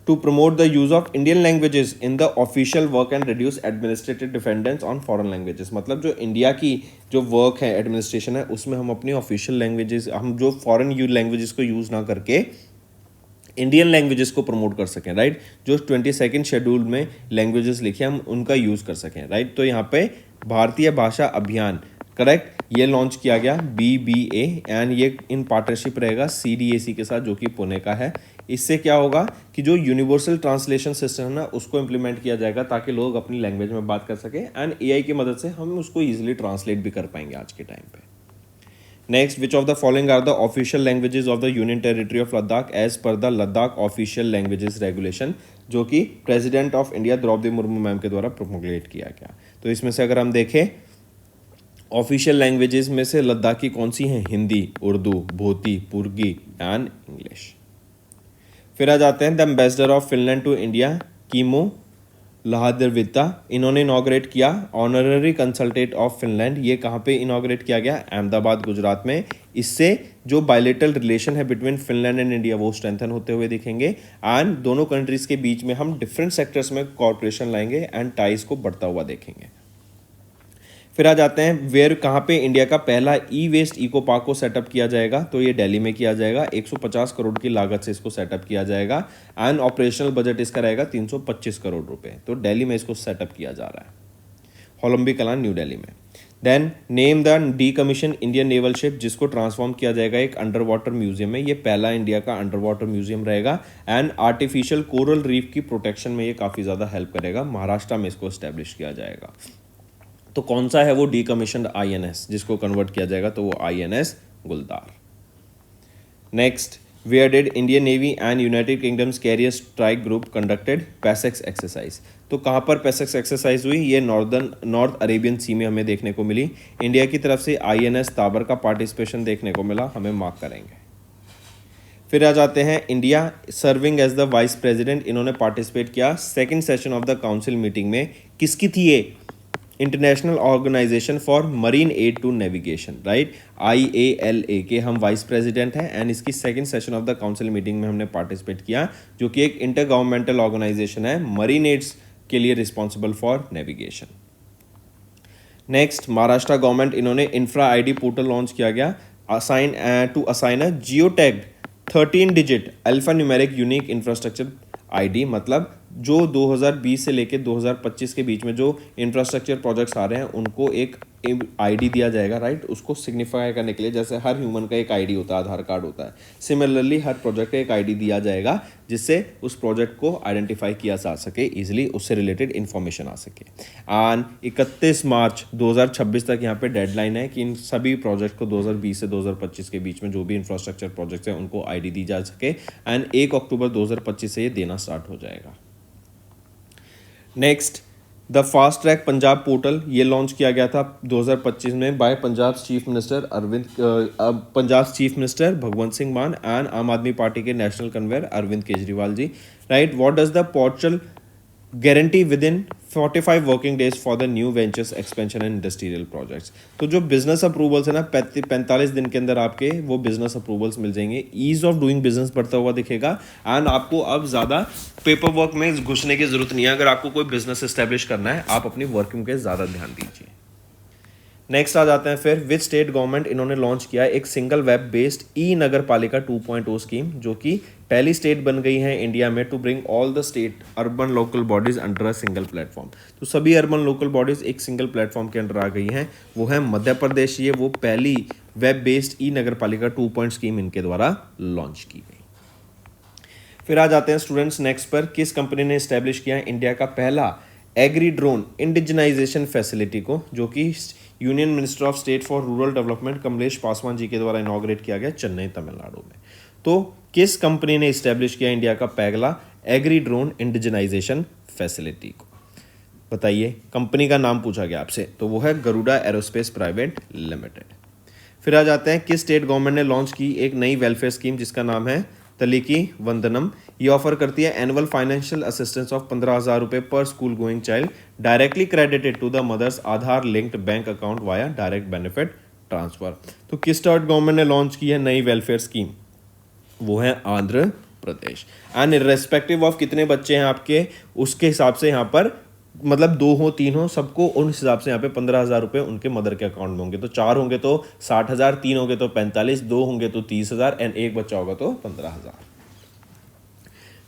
to promote the use of Indian languages in the official work and reduce administrative dependence on foreign languages। मतलब जो इंडिया की जो वर्क है administration है उसमें हम अपनी official languages, हम जो फॉरेन लैंग्वेजेस को यूज़ ना करके इंडियन लैंग्वेजेस को प्रमोट कर सकें, राइट। जो 22nd शेड्यूल में लैंग्वेजेस लिखे हम उनका यूज़ कर सकें, राइट। तो यहाँ पे भारतीय भाषा अभियान, करेक्ट, ये लॉन्च किया गया BBA एंड ये इन पार्टनरशिप रहेगा CDAC के साथ जो कि पुणे का है। इससे क्या होगा कि जो यूनिवर्सल ट्रांसलेशन सिस्टम है ना उसको इम्प्लीमेंट किया जाएगा ताकि लोग अपनी लैंग्वेज में बात कर सकें एंड AI की मदद से हम उसको ईजिली ट्रांसलेट भी कर पाएंगे आज के टाइम पे। Next, which of the following are the official languages of the union territory of Ladakh as per the Ladakh official languages regulation, जो कि president of India Droupadi Murmu ma'am के द्वारा प्रोमोगेट किया गया। तो इसमें से अगर हम देखें ऑफिशियल लैंग्वेजेस में से लद्दाख की कौन सी हैं? Hindi, Urdu, Bhoti, Purgi and English. फिर आ जाते हैं the ambassador of Finland to India Kimmo Lahdevirta, इन्होंने इनॉग्रेट किया ऑनररी कंसल्टेंट ऑफ फिनलैंड। ये कहाँ पे इनॉग्रेट किया गया? अहमदाबाद, गुजरात में। इससे जो बायलेटरल रिलेशन है बिटवीन फिनलैंड एंड इंडिया वो स्ट्रेंथन होते हुए दिखेंगे एंड दोनों कंट्रीज के बीच में हम डिफरेंट सेक्टर्स में कॉर्पोरेशन लाएंगे एंड टाइज को बढ़ता हुआ देखेंगे। फिर आ जाते हैं वेयर, कहाँ पे इंडिया का पहला ई-वेस्ट इको पार्क को सेटअप किया जाएगा? तो ये दिल्ली में किया जाएगा। 150 करोड़ की लागत से इसको सेटअप किया जाएगा एंड ऑपरेशनल बजट इसका रहेगा 325 करोड़ रुपए। तो दिल्ली में इसको सेटअप किया जा रहा है, होलंबी कलां, न्यू दिल्ली में। Then name the decommission Indian naval ship, जिसको ट्रांसफॉर्म किया जाएगा एक अंडर वाटर म्यूजियम में। ये पहला इंडिया का अंडर वाटर म्यूजियम रहेगा एंड आर्टिफिशियल कोरल रीफ की प्रोटेक्शन में ये काफ़ी ज़्यादा हेल्प करेगा। महाराष्ट्र में इसको स्टैब्लिश किया जाएगा। तो कौन सा है वो डीकमीशन्ड INS जिसको कन्वर्ट किया जाएगा? तो वो INS Guldar. Next, where did Indian navy and United Kingdom's carrier strike group conducted PASSEX exercise? तो कहाँ पर पैसेक्स एक्सरसाइज हुई? ये नॉर्थ अरेबियन सी में हमें देखने को मिली। इंडिया की तरफ से INS ताबर का पार्टिसिपेशन देखने को मिला, हमें मार्क करेंगे। फिर आ जाते हैं India serving as the vice president, इन्होंने पार्टिसिपेट किया second session of the council meeting में। किसकी थी ये? International organisation for marine aid to navigation, right, IALA के हम वाइस प्रेसिडेंट हैं एंड इसकी second session of the council meeting में हमने पार्टिसिपेट किया, जो कि एक इंटर गवर्नमेंटल ऑर्गेनाइजेशन है मरीन एड्स के लिए responsible for navigation. Next, Maharashtra government, इन्होंने इंफ्रा आईडी पोर्टल लॉन्च किया गया असाइन अ जियो tagged 13 digit alpha numeric unique infrastructure ID, मतलब जो 2020 से लेकर 2025 के बीच में जो इंफ्रास्ट्रक्चर प्रोजेक्ट्स आ रहे हैं उनको एक आईडी दिया जाएगा, राइट, उसको सिग्निफाई करने के लिए। जैसे हर ह्यूमन का एक आईडी होता है, आधार कार्ड होता है, सिमिलरली हर प्रोजेक्ट का एक आईडी दिया जाएगा जिससे उस प्रोजेक्ट को आइडेंटिफाई किया जा सके इजीली, उससे रिलेटेड इन्फॉर्मेशन आ सके। एंड 31 मार्च 2026 तक यहाँ पे डेडलाइन है कि इन सभी प्रोजेक्ट को 2020 से 2025 के बीच में जो भी इंफ्रास्ट्रक्चर प्रोजेक्ट्स हैं उनको आईडी दी जा सके एंड 1 अक्टूबर 2025 से ये देना स्टार्ट हो जाएगा। Next, the fast track Punjab portal, ये लॉन्च किया गया था 2025 में by Punjab chief minister Bhagwant Singh Mann and Aam Aadmi Party के national convener Arvind Kejriwal ji, right. What does the portal guarantee within 45 working days for the new ventures expansion and industrial projects. तो जो बिजनेस अप्रूवल्स है ना 45 दिन के अंदर आपके वो बिजनेस अप्रूवल्स मिल जाएंगे, ईज ऑफ डूइंग बिजनेस बढ़ता हुआ दिखेगा एंड आपको अब ज़्यादा पेपर वर्क में घुसने की जरूरत नहीं है। अगर आपको कोई बिजनेस एस्टेब्लिश करना है आप अपनी वर्किंग पे ज़्यादा ध्यान दीजिए। नेक्स्ट आ जाते हैं फिर विच स्टेट गवर्नमेंट, इन्होंने लॉन्च किया एक सिंगल वेब बेस्ड ई नगर पालिका 2.0 स्कीम, जो कि पहली स्टेट बन गई है इंडिया में to bring all the state urban local bodies under a single platform. तो सभी अर्बन लोकल बॉडीज एक सिंगल प्लेटफॉर्म के अंडर आ गई हैं, वो है मध्य प्रदेश। ये वो पहली वेब बेस्ड ई नगर पालिका 2.0 स्कीम इनके द्वारा लॉन्च की गई। फिर आ जाते हैं स्टूडेंट्स नेक्स्ट पर, किस कंपनी ने इस्टेब्लिश किया है इंडिया का पहला एग्री ड्रोन इंडिजनाइजेशन फैसिलिटी को, जो कि union minister of state for rural development Kamlesh Paswan ji के द्वारा इनॉग्रेट किया गया चेन्नई तमिलनाडु में। तो किस कंपनी ने इस्टेब्लिश किया इंडिया का पहला एग्री ड्रोन इंडिजनाइजेशन फैसिलिटी को, बताइए। कंपनी का नाम पूछा गया आपसे, तो वो है गरुड़ा एरोस्पेस प्राइवेट लिमिटेड। फिर आ जाते हैं किस स्टेट गवर्नमेंट ने लॉन्च की एक नई वेलफेयर स्कीम जिसका नाम है तलीकी वंदनम। ये ऑफर करती है एनुअल फाइनेंशियल असिस्टेंस ऑफ 15,000 रुपये पर school going child directly credited to the mother's Aadhaar linked bank account via direct benefit transfer. तो किस स्टेट गवर्नमेंट ने लॉन्च की है नई वेलफेयर स्कीम, वो है Andhra Pradesh. And irrespective of कितने बच्चे हैं आपके, उसके हिसाब से यहाँ पर मतलब 2 हो 3 हो सबको उन हिसाब से यहाँ पे 15,000 रुपये उनके मदर के अकाउंट में होंगे। तो 4 होंगे तो 60,000, 3 होंगे तो 45, 2 होंगे तो 30,000 एंड एक बच्चा होगा तो 15,000।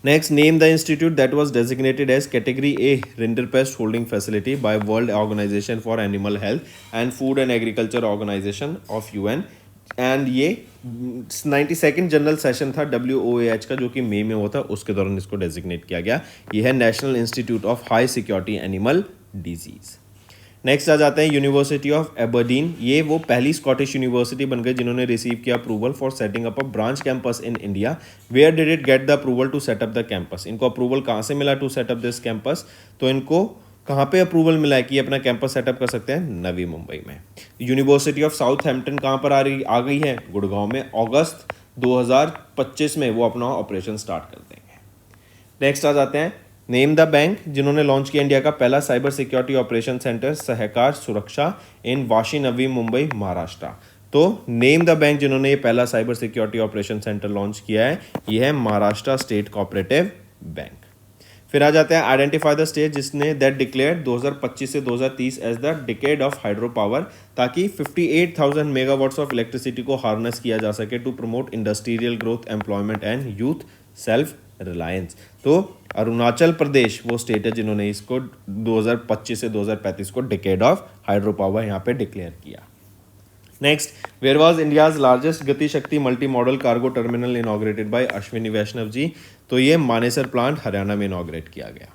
Next, name the institute that was designated as category A rinderpest holding facility by world organisation for animal health and food and agriculture organisation of UN। And ये 92nd जनरल सेशन था WOAH का, जो कि मई में हुआ था, उसके दौरान इसको डेजिग्नेट किया गया। ये है national institute of high security animal disease. Next आ जाते हैं यूनिवर्सिटी ऑफ एबरडीन। ये वो पहली स्कॉटिश यूनिवर्सिटी बन गई जिन्होंने रिसीव किया approval for setting up a branch campus in India. Where did it get the approval to set up the campus, इनको अप्रूवल कहाँ से मिला टू सेटअप दिस कैंपस, तो इनको कहाँ पे अप्रूवल मिला है कि अपना कैंपस सेटअप कर सकते हैं, नवी मुंबई में। यूनिवर्सिटी ऑफ साउथहैम्पटन कहाँ पर आ गई है, गुड़गांव में। अगस्त 2025 में वो अपना ऑपरेशन स्टार्ट कर देंगे। नेक्स्ट आ जाते हैं नेम द बैंक, जिन्होंने लॉन्च किया इंडिया का पहला साइबर सिक्योरिटी ऑपरेशन सेंटर सहकार सुरक्षा इन वाशी नवी मुंबई महाराष्ट्र। तो नेम द बैंक जिन्होंने ये पहला cyber security operation centre launch किया है, ये है महाराष्ट्र स्टेट कोऑपरेटिव बैंक। फिर आ जाते हैं आइडेंटिफाई द स्टेट जिसने दैट डिक्लेयर 2025 से 2030 as the decade of hydro power, ताकि 58,000 मेगावाट्स ऑफ इलेक्ट्रिसिटी को हार्नेस किया जा सके to promote industrial growth, employment and youth self reliance. तो अरुणाचल प्रदेश वो स्टेट है जिन्होंने इसको 2025 से 2035 को डिकेड ऑफ हाइड्रो पावर यहाँ पे डिक्लेयर किया। Next, where was India's largest Gati Shakti multi modal cargo terminal inaugurated by Ashwini Vaishnaw ji, तो ये मानेसर प्लांट हरियाणा में इनॉग्रेट किया गया।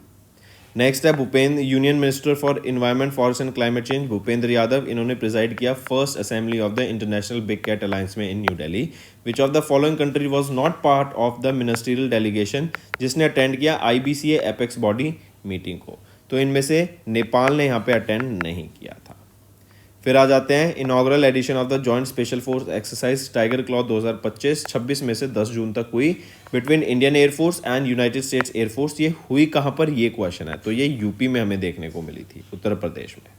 नेक्स्ट है Bhupender, union minister for environment forest and climate change Bhupender Yadav, इन्होंने प्रिजाइड किया first assembly of the international big cat alliance में in new Delhi. Which of the following country was not part of the ministerial delegation, जिसने attend किया IBCA apex body meeting को, तो इनमें से नेपाल ने यहाँ पे अटेंड नहीं किया था। फिर आ जाते हैं inaugural edition of the joint special force exercise tiger claw 2025, 26 में से 10 जून तक हुई between Indian air force and United States air force. ये हुई कहाँ पर, ये क्वेश्चन है, तो ये यूपी में हमें देखने को मिली थी, उत्तर प्रदेश में।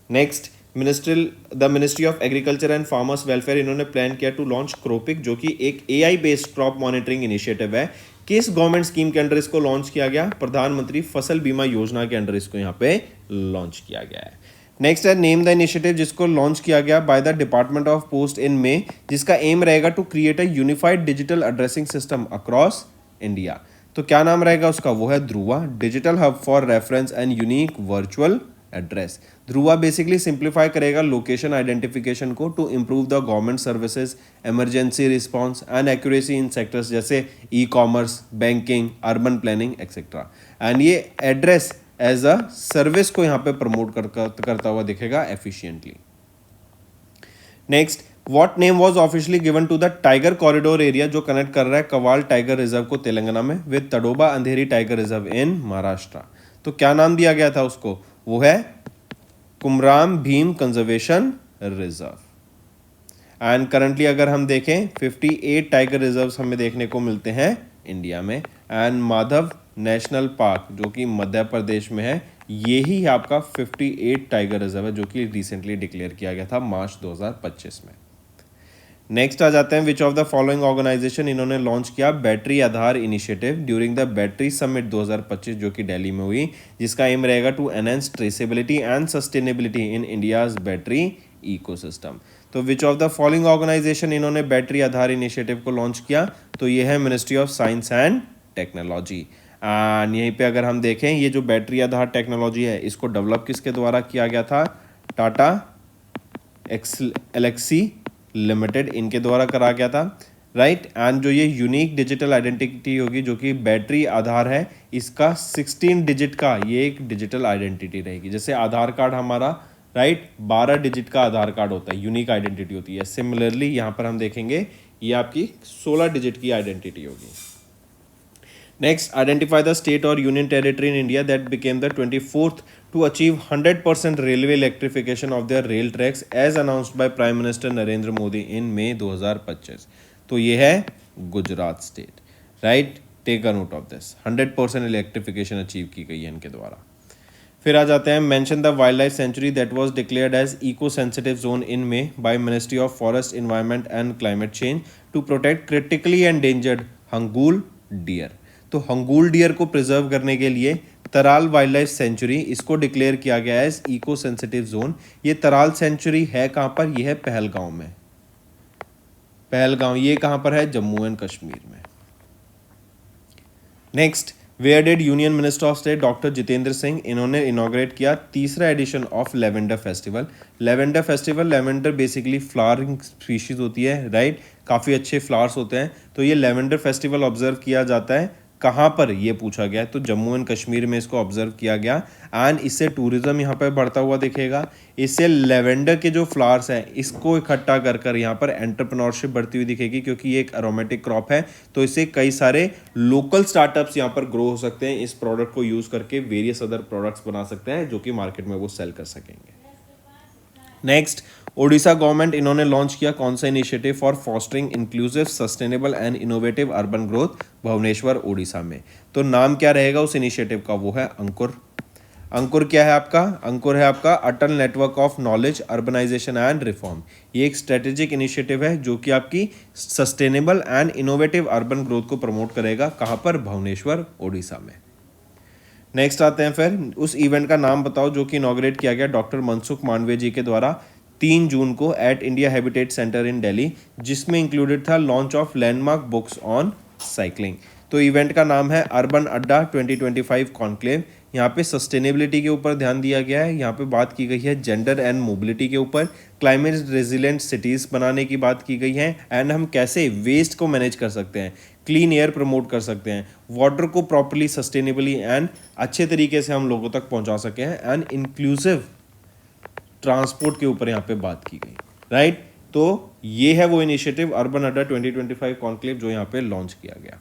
Next the ministry of agriculture and farmers welfare, इन्होंने प्लान किया टू लॉन्च क्रोपिक, जो कि एक AI based crop monitoring initiative है। किस गवर्नमेंट स्कीम के अंडर इसको लॉन्च किया गया? प्रधानमंत्री फसल बीमा योजना के अंडर इसको यहाँ पे लॉन्च किया गया है। नेक्स्ट है नेम द इनिशिएटिव, जिसको लॉन्च किया गया by the department of post in May, जिसका एम रहेगा to create a unified digital addressing system across India. तो क्या नाम रहेगा उसका? वो है Dhruva, digital hub for reference and unique virtual address. Dhruva basically simplify करेगा लोकेशन आइडेंटिफिकेशन को to improve the government services, emergency response and accuracy in sectors जैसे e commerce, banking, urban planning etcetera. And ये एड्रेस एज अ सर्विस को यहाँ पे promote करता हुआ दिखेगा efficiently. Next, what name was officially given to the tiger corridor area, जो connect कर रहा है कवाल टाइगर रिजर्व को तेलंगाना में with Tadoba Andhari tiger reserve in Maharashtra. तो क्या नाम दिया गया था उसको? वो है Kumram Bheem conservation reserve. And currently अगर हम देखें 58 टाइगर रिजर्व्स हमें देखने को मिलते हैं इंडिया में। एंड माधव नेशनल पार्क, जो कि मध्य प्रदेश में है, ये ही आपका 58 टाइगर रिजर्व है, जो कि रिसेंटली डिक्लेयर किया गया था मार्च 2025 में। नेक्स्ट आ जाते हैं, which of the following organization, इन्होंने लॉन्च किया battery Aadhaar initiative during the battery summit 2025, जो कि दिल्ली में हुई, जिसका एम रहेगा to enhance traceability and sustainability in India's battery ecosystem. तो which of the following organization इन्होंने बैटरी आधार इनिशिएटिव को लॉन्च किया? तो ये है ministry of science and technology. And यहीं पे अगर हम देखें, ये जो बैटरी आधार टेक्नोलॉजी है, इसको डेवलप किसके द्वारा किया गया था? टाटा एलेक्सी लिमिटेड, इनके द्वारा करा गया था, राइट। एंड जो ये यूनिक डिजिटल आइडेंटिटी होगी, जो कि बैटरी आधार है, इसका 16 डिजिट का ये एक डिजिटल आइडेंटिटी रहेगी। जैसे आधार कार्ड हमारा, राइट, 12 डिजिट का आधार कार्ड होता है, यूनिक आइडेंटिटी होती है। सिमिलरली यहाँ पर हम देखेंगे ये आपकी 16 डिजिट की आइडेंटिटी होगी। नेक्स्ट, आइडेंटिफाई द स्टेट और union territory in India that became the 24th to achieve 100% railway electrification of their rail tracks as announced by Prime Minister Narendra Modi in May 2025। तो ये है Gujarat state, right. Take a note of this, 100% electrification achieve की गई है इनके द्वारा। फिर आ जाते हैं, mention the wild life sanctuary that was declared as eco sensitive zone in May by ministry of forest, environment and climate change to protect critically endangered hangul deer. तो हंगूल डियर को प्रिजर्व करने के लिए तराल वाइल्ड लाइफ सेंचुरी, इसको declare किया गया है eco sensitive zone. ये तराल सेंचुरी है कहाँ पर? ये है पहलगांव में। पहलगांव ये कहाँ पर है? जम्मू एंड कश्मीर में। Next, where did union minister of state doctor Jitendra Singh, इन्होंने इनॉग्रेट किया तीसरा edition of lavender festival. Lavender festival, lavender basically flowering species होती है, राइट, काफ़ी अच्छे फ्लावर्स होते हैं। तो ये लेवेंडर फेस्टिवल ऑब्जर्व किया जाता है कहाँ पर? ये पूछा गया है, तो जम्मू एंड कश्मीर में इसको ऑब्जर्व किया गया। एंड इससे टूरिज्म यहाँ पर बढ़ता हुआ दिखेगा। इससे लेवेंडर के जो फ्लावर्स हैं, इसको इकट्ठा कर कर यहाँ पर एंटरप्रेन्योरशिप बढ़ती हुई दिखेगी, क्योंकि ये एक एरोमेटिक क्रॉप है। तो इससे कई सारे लोकल स्टार्टअप्स यहाँ पर ग्रो हो सकते हैं। इस प्रोडक्ट को यूज़ करके वेरियस अदर प्रोडक्ट्स बना सकते हैं, जो कि मार्केट में वो सेल कर सकेंगे। नेक्स्ट, ओडिशा गवर्नमेंट, इन्होंने लॉन्च किया कौन सा initiative for fostering inclusive, sustainable and innovative urban growth, Bhubaneswar Odisha में। तो नाम क्या रहेगा उस इनिशिएटिव का? वो है अंकुर। अंकुर क्या है आपका? अंकुर है आपका Atal network of knowledge, urbanisation and reform. ये एक स्ट्रेटेजिक इनिशिएटिव है जो कि आपकी sustainable and innovative urban growth को प्रमोट करेगा। कहाँ पर? भुवनेश्वर ओडिशा में। नेक्स्ट आते हैं, फिर उस इवेंट का नाम बताओ जो कि इनॉग्रेट किया गया डॉक्टर मनसुख मांडविया जी के द्वारा 3 जून को एट इंडिया हैबिटेट सेंटर इन दिल्ली, जिसमें इंक्लूडेड था launch of landmark books on cycling. तो इवेंट का नाम है अर्बन अड्डा 2025 कॉन्क्लेव। यहाँ पे सस्टेनेबिलिटी के ऊपर ध्यान दिया गया है। यहाँ पे बात की गई है जेंडर एंड मोबिलिटी के ऊपर, क्लाइमेट रेजिलेंट सिटीज़ बनाने की बात की गई है, एंड हम कैसे वेस्ट को मैनेज कर सकते हैं, क्लीन एयर प्रमोट कर सकते हैं, वाटर को प्रॉपरली सस्टेनेबली एंड अच्छे तरीके से हम लोगों तक पहुँचा सके हैं, एंड इंक्लूसिव ट्रांसपोर्ट के ऊपर यहाँ पे बात की गई, राइट। तो ये है वो इनिशिएटिव अर्बन अड्डा 2025 कॉन्क्लेव जो यहाँ पे लॉन्च किया गया।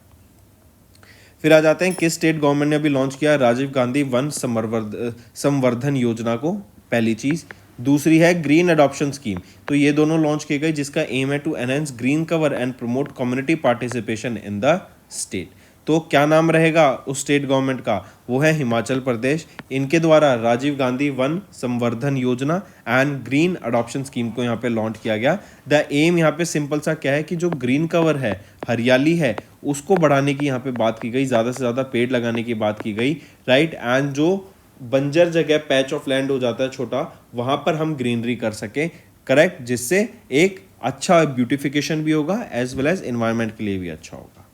फिर आ जाते हैं, किस स्टेट गवर्नमेंट ने अभी लॉन्च किया? राजीव गांधी वन संवर्धन योजना को, पहली चीज़। दूसरी है ग्रीन अडॉप्शन स्कीम। तो ये दोनों लॉन्च किए गए, जिसका एम है to enhance green cover and promote community participation in the state. तो क्या नाम रहेगा उस स्टेट गवर्नमेंट का, वो है हिमाचल प्रदेश। इनके द्वारा राजीव गांधी वन संवर्धन योजना एंड ग्रीन अडॉप्शन स्कीम को यहाँ पे लॉन्च किया गया। द एम यहाँ पे सिंपल सा क्या है कि जो ग्रीन कवर है, हरियाली है, उसको बढ़ाने की यहाँ पे बात की गई, ज़्यादा से ज़्यादा पेड़ लगाने की बात की गई, राइट। एंड जो बंजर जगह पैच ऑफ लैंड हो जाता है छोटा, वहाँ पर हम ग्रीनरी कर सकें, करेक्ट, जिससे एक अच्छा ब्यूटिफिकेशन भी होगा एज वेल एज एनवायरनमेंट के लिए भी अच्छा होगा।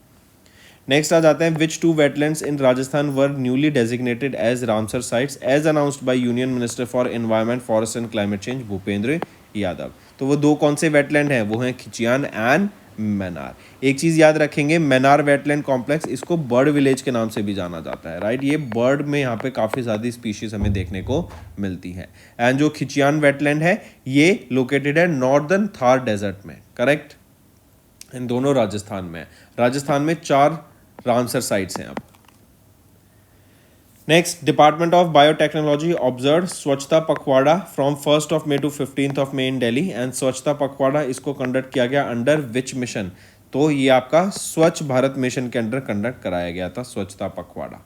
नेक्स्ट आ जाते हैं, which two wetlands in Rajasthan were newly designated as Ramsar sites as announced by union minister for environment forest and climate change Bhupender Yadav. तो वो दो कौन से वेटलैंड हैं, वो हैं खिचियान एंड मैनार। एक चीज याद रखेंगे, मैनार वेटलैंड कॉम्प्लेक्स, इसको बर्ड विलेज के नाम से भी जाना जाता है, राइट। ये बर्ड में यहाँ पे काफी ज्यादा स्पीशीज हमें देखने को मिलती है। एंड जो खिचियान वेटलैंड है ये लोकेटेड है नॉर्दर्न थार डेजर्ट में, करेक्ट। इन दोनों राजस्थान में, राजस्थान में 4 रामसर साइट्स हैं। अब next, department of biotechnology observe स्वच्छता पखवाड़ा from 1st of May to 15th of May in Delhi. And स्वच्छता पखवाड़ा इसको कंडक्ट किया गया अंडर विच मिशन, तो ये आपका स्वच्छ भारत मिशन के अंडर कंडक्ट कराया गया था स्वच्छता पखवाड़ा।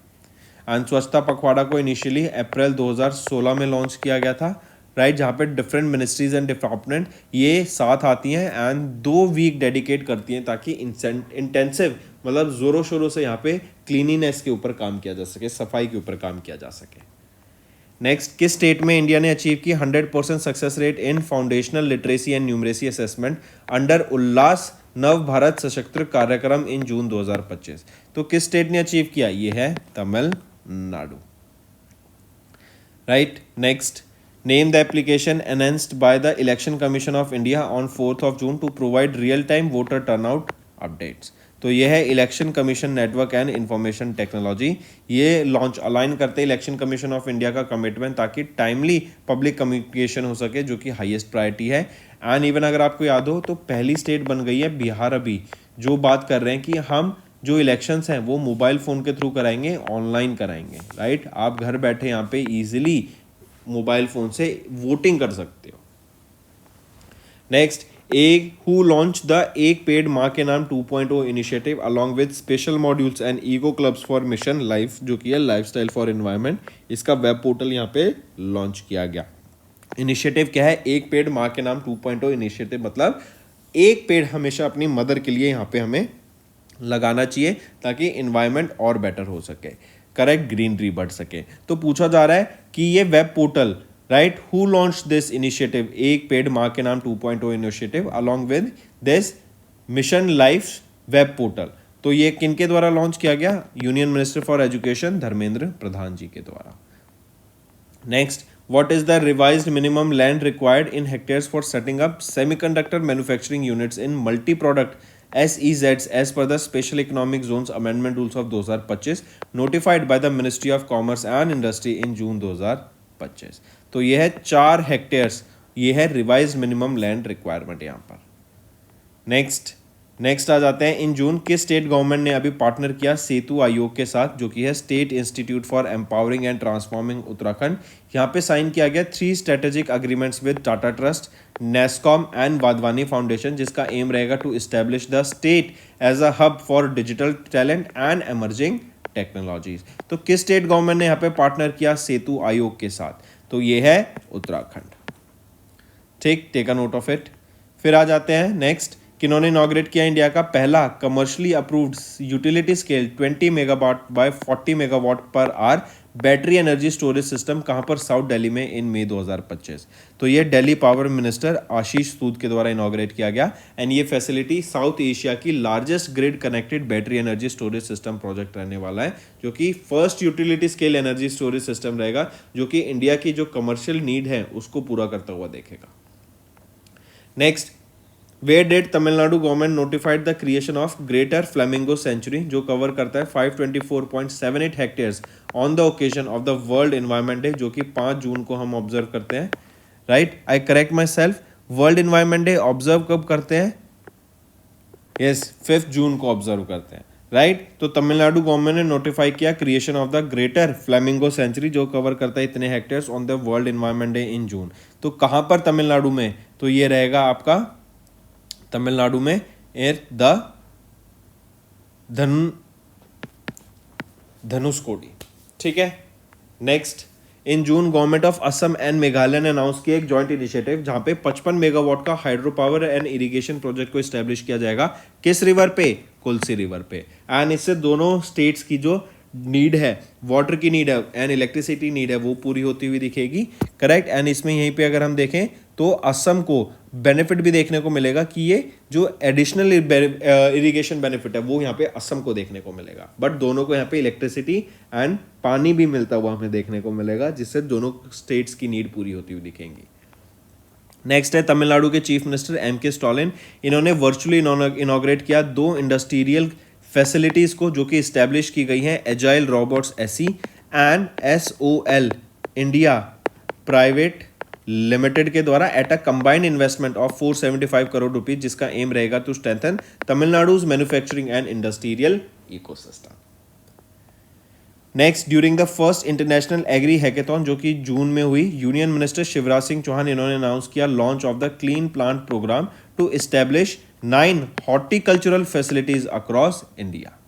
एंड स्वच्छता पखवाड़ा को इनिशियली अप्रैल 2016 में लॉन्च किया गया था, राइट, जहाँ पे डिफरेंट मिनिस्ट्रीज एंड डिपार्टमेंट ये साथ आती हैं एंड 2 वीक डेडिकेट करती हैं ताकि इंटेंसिव मतलब जोरों शोरों से यहाँ पे क्लीनिनेस के ऊपर काम किया जा सके, सफाई के ऊपर काम किया जा सके। नेक्स्ट, किस स्टेट में इंडिया ने अचीव की 100% success rate in foundational literacy and numeracy assessment under Ullas Nav Bharat सशक्त कार्यक्रम इन जून 2025। तो किस स्टेट ने अचीव किया, ये है Tamil Nadu, right. Next, name the application announced by the Election Commission of India on 4th of June to provide real-time voter turnout updates। तो ये है election commission network and information technology. ये लॉन्च अलाइन करते हैं election commission of India का commitment ताकि timely public communication हो सके, जो कि हाईएस्ट प्रायोरिटी है। एंड इवन अगर आपको याद हो तो पहली स्टेट बन गई है बिहार अभी, जो बात कर रहे हैं कि हम जो इलेक्शंस हैं वो मोबाइल फ़ोन के थ्रू कराएंगे, ऑनलाइन कराएंगे, राइट। आप घर बैठे यहाँ पे ईजिली मोबाइल फोन से वोटिंग कर सकते हो। नेक्स्ट, हु लॉन्च द एक पेड़ माँ के नाम 2.0 initiative along with special modules and eco clubs for mission life, जो कि है लाइफस्टाइल फॉर एनवायरनमेंट। इसका वेब पोर्टल यहाँ पे लॉन्च किया गया। इनिशिएटिव क्या है, एक पेड़ माँ के नाम 2.0 इनिशिएटिव, मतलब एक पेड़ हमेशा अपनी मदर के लिए यहाँ पे हमें लगाना चाहिए ताकि एनवायरनमेंट और बेटर हो सके, करेक्ट, ग्रीनरी बढ़ सके। तो पूछा जा रहा है कि ये web portal, right, who launch this initiative एक पेड़ माँ के नाम 2.0 initiative along with this mission life web portal. तो ये किनके द्वारा लॉन्च किया गया, union minister for education Dharmendra Pradhan ji के द्वारा। Next, what is the revised minimum land required in hectares for setting up semiconductor manufacturing units in multi-product SEZs as per the Special Economic Zones Amendment Rules of 2025 notified by the Ministry of Commerce and Industry in June 2025। तो ये है 4 hectares, ये है revise minimum land requirement यहाँ पर। Next आ जाते हैं, इन जून किस स्टेट गवर्नमेंट ने अभी पार्टनर किया सेतु आयोग के साथ, जो कि है state institute for empowering and transforming Uttarakhand. यहाँ पे साइन किया गया 3 strategic agreements with Tata trust, NASSCOM and Wadhwani foundation, जिसका एम रहेगा to establish the state as a hub for digital talent and emerging technologies. तो किस स्टेट गवर्नमेंट ने यहाँ पे पार्टनर किया सेतु आयोग के साथ, तो ये है उत्तराखंड, ठीक, take a note of it. फिर आ जाते हैं नेक्स्ट, किन्होंने इनॉग्रेट किया इंडिया का पहला commercially approved utility scale 20 megawatt by 40 megawatt per hour battery energy storage system, कहां पर, साउथ दिल्ली में, इन मई 2025। तो ये दिल्ली पावर मिनिस्टर आशीष सूद के द्वारा इनॉग्रेट किया गया। एंड ये फैसिलिटी साउथ एशिया की largest grid connected battery energy storage system project रहने वाला है, जो कि first utility scale energy storage system रहेगा, जो कि इंडिया की जो कमर्शियल नीड है उसको पूरा करता हुआ देखेगा। Next, Where did Tamil Nadu government notified the creation of greater flamingo sanctuary, जो कवर करता है 524.78 hectares on the occasion of the world environment day, जो कि 5 जून को हम ऑब्जर्व करते हैं, right. I correct myself, world environment day observe कब करते हैं, यस 5 जून को ऑब्जर्व करते हैं, राइट। तो तमिलनाडु गवर्नमेंट ने नोटिफाई किया creation of the greater flamingo sanctuary, जो कवर करता है इतने hectares on the world environment day in June. तो कहाँ पर तमिलनाडु में, तो ये रहेगा आपका तमिलनाडु में द धनुषकोडी। ठीक है। Next, in June government of Assam and Meghalaya ने अनाउंस किया एक जॉइंट इनिशिएटिव जहां पे 55 मेगावाट का hydro power and irrigation project को एस्टेब्लिश किया जाएगा। किस रिवर पे? कोलसी रिवर पे। एंड इससे दोनों स्टेट्स की जो नीड है, वाटर की नीड है एंड इलेक्ट्रिसिटी नीड है, वो पूरी होती हुई दिखेगी। करेक्ट। एंड इसमें यहीं पे अगर हम देखें तो असम को बेनिफिट भी देखने को मिलेगा कि ये जो एडिशनल इरिगेशन बेनिफिट है वो यहाँ पे असम को देखने को मिलेगा। बट दोनों को यहाँ पे इलेक्ट्रिसिटी एंड पानी भी मिलता हुआ हमें देखने को मिलेगा, जिससे दोनों स्टेट्स की नीड पूरी होती हुई दिखेंगी। नेक्स्ट है तमिलनाडु के चीफ मिनिस्टर M.K. स्टालिन। इन्होंने वर्चुअली इनॉग्रेट किया 2 इंडस्ट्रियल फैसिलिटीज को जो कि इस्टेब्लिश की गई हैं, agile robots SE and SOL India private limited के द्वारा at a combined investment of 475 crore rupees, जिसका एम रहेगा to strengthen Tamil Nadu's manufacturing and industrial ecosystem. Next, during the first international agri hackathon जो कि जून में हुई, यूनियन मिनिस्टर शिवराज सिंह चौहान इन्होंने announce किया launch of the clean plant programme to establish 9 horticultural facilities across India.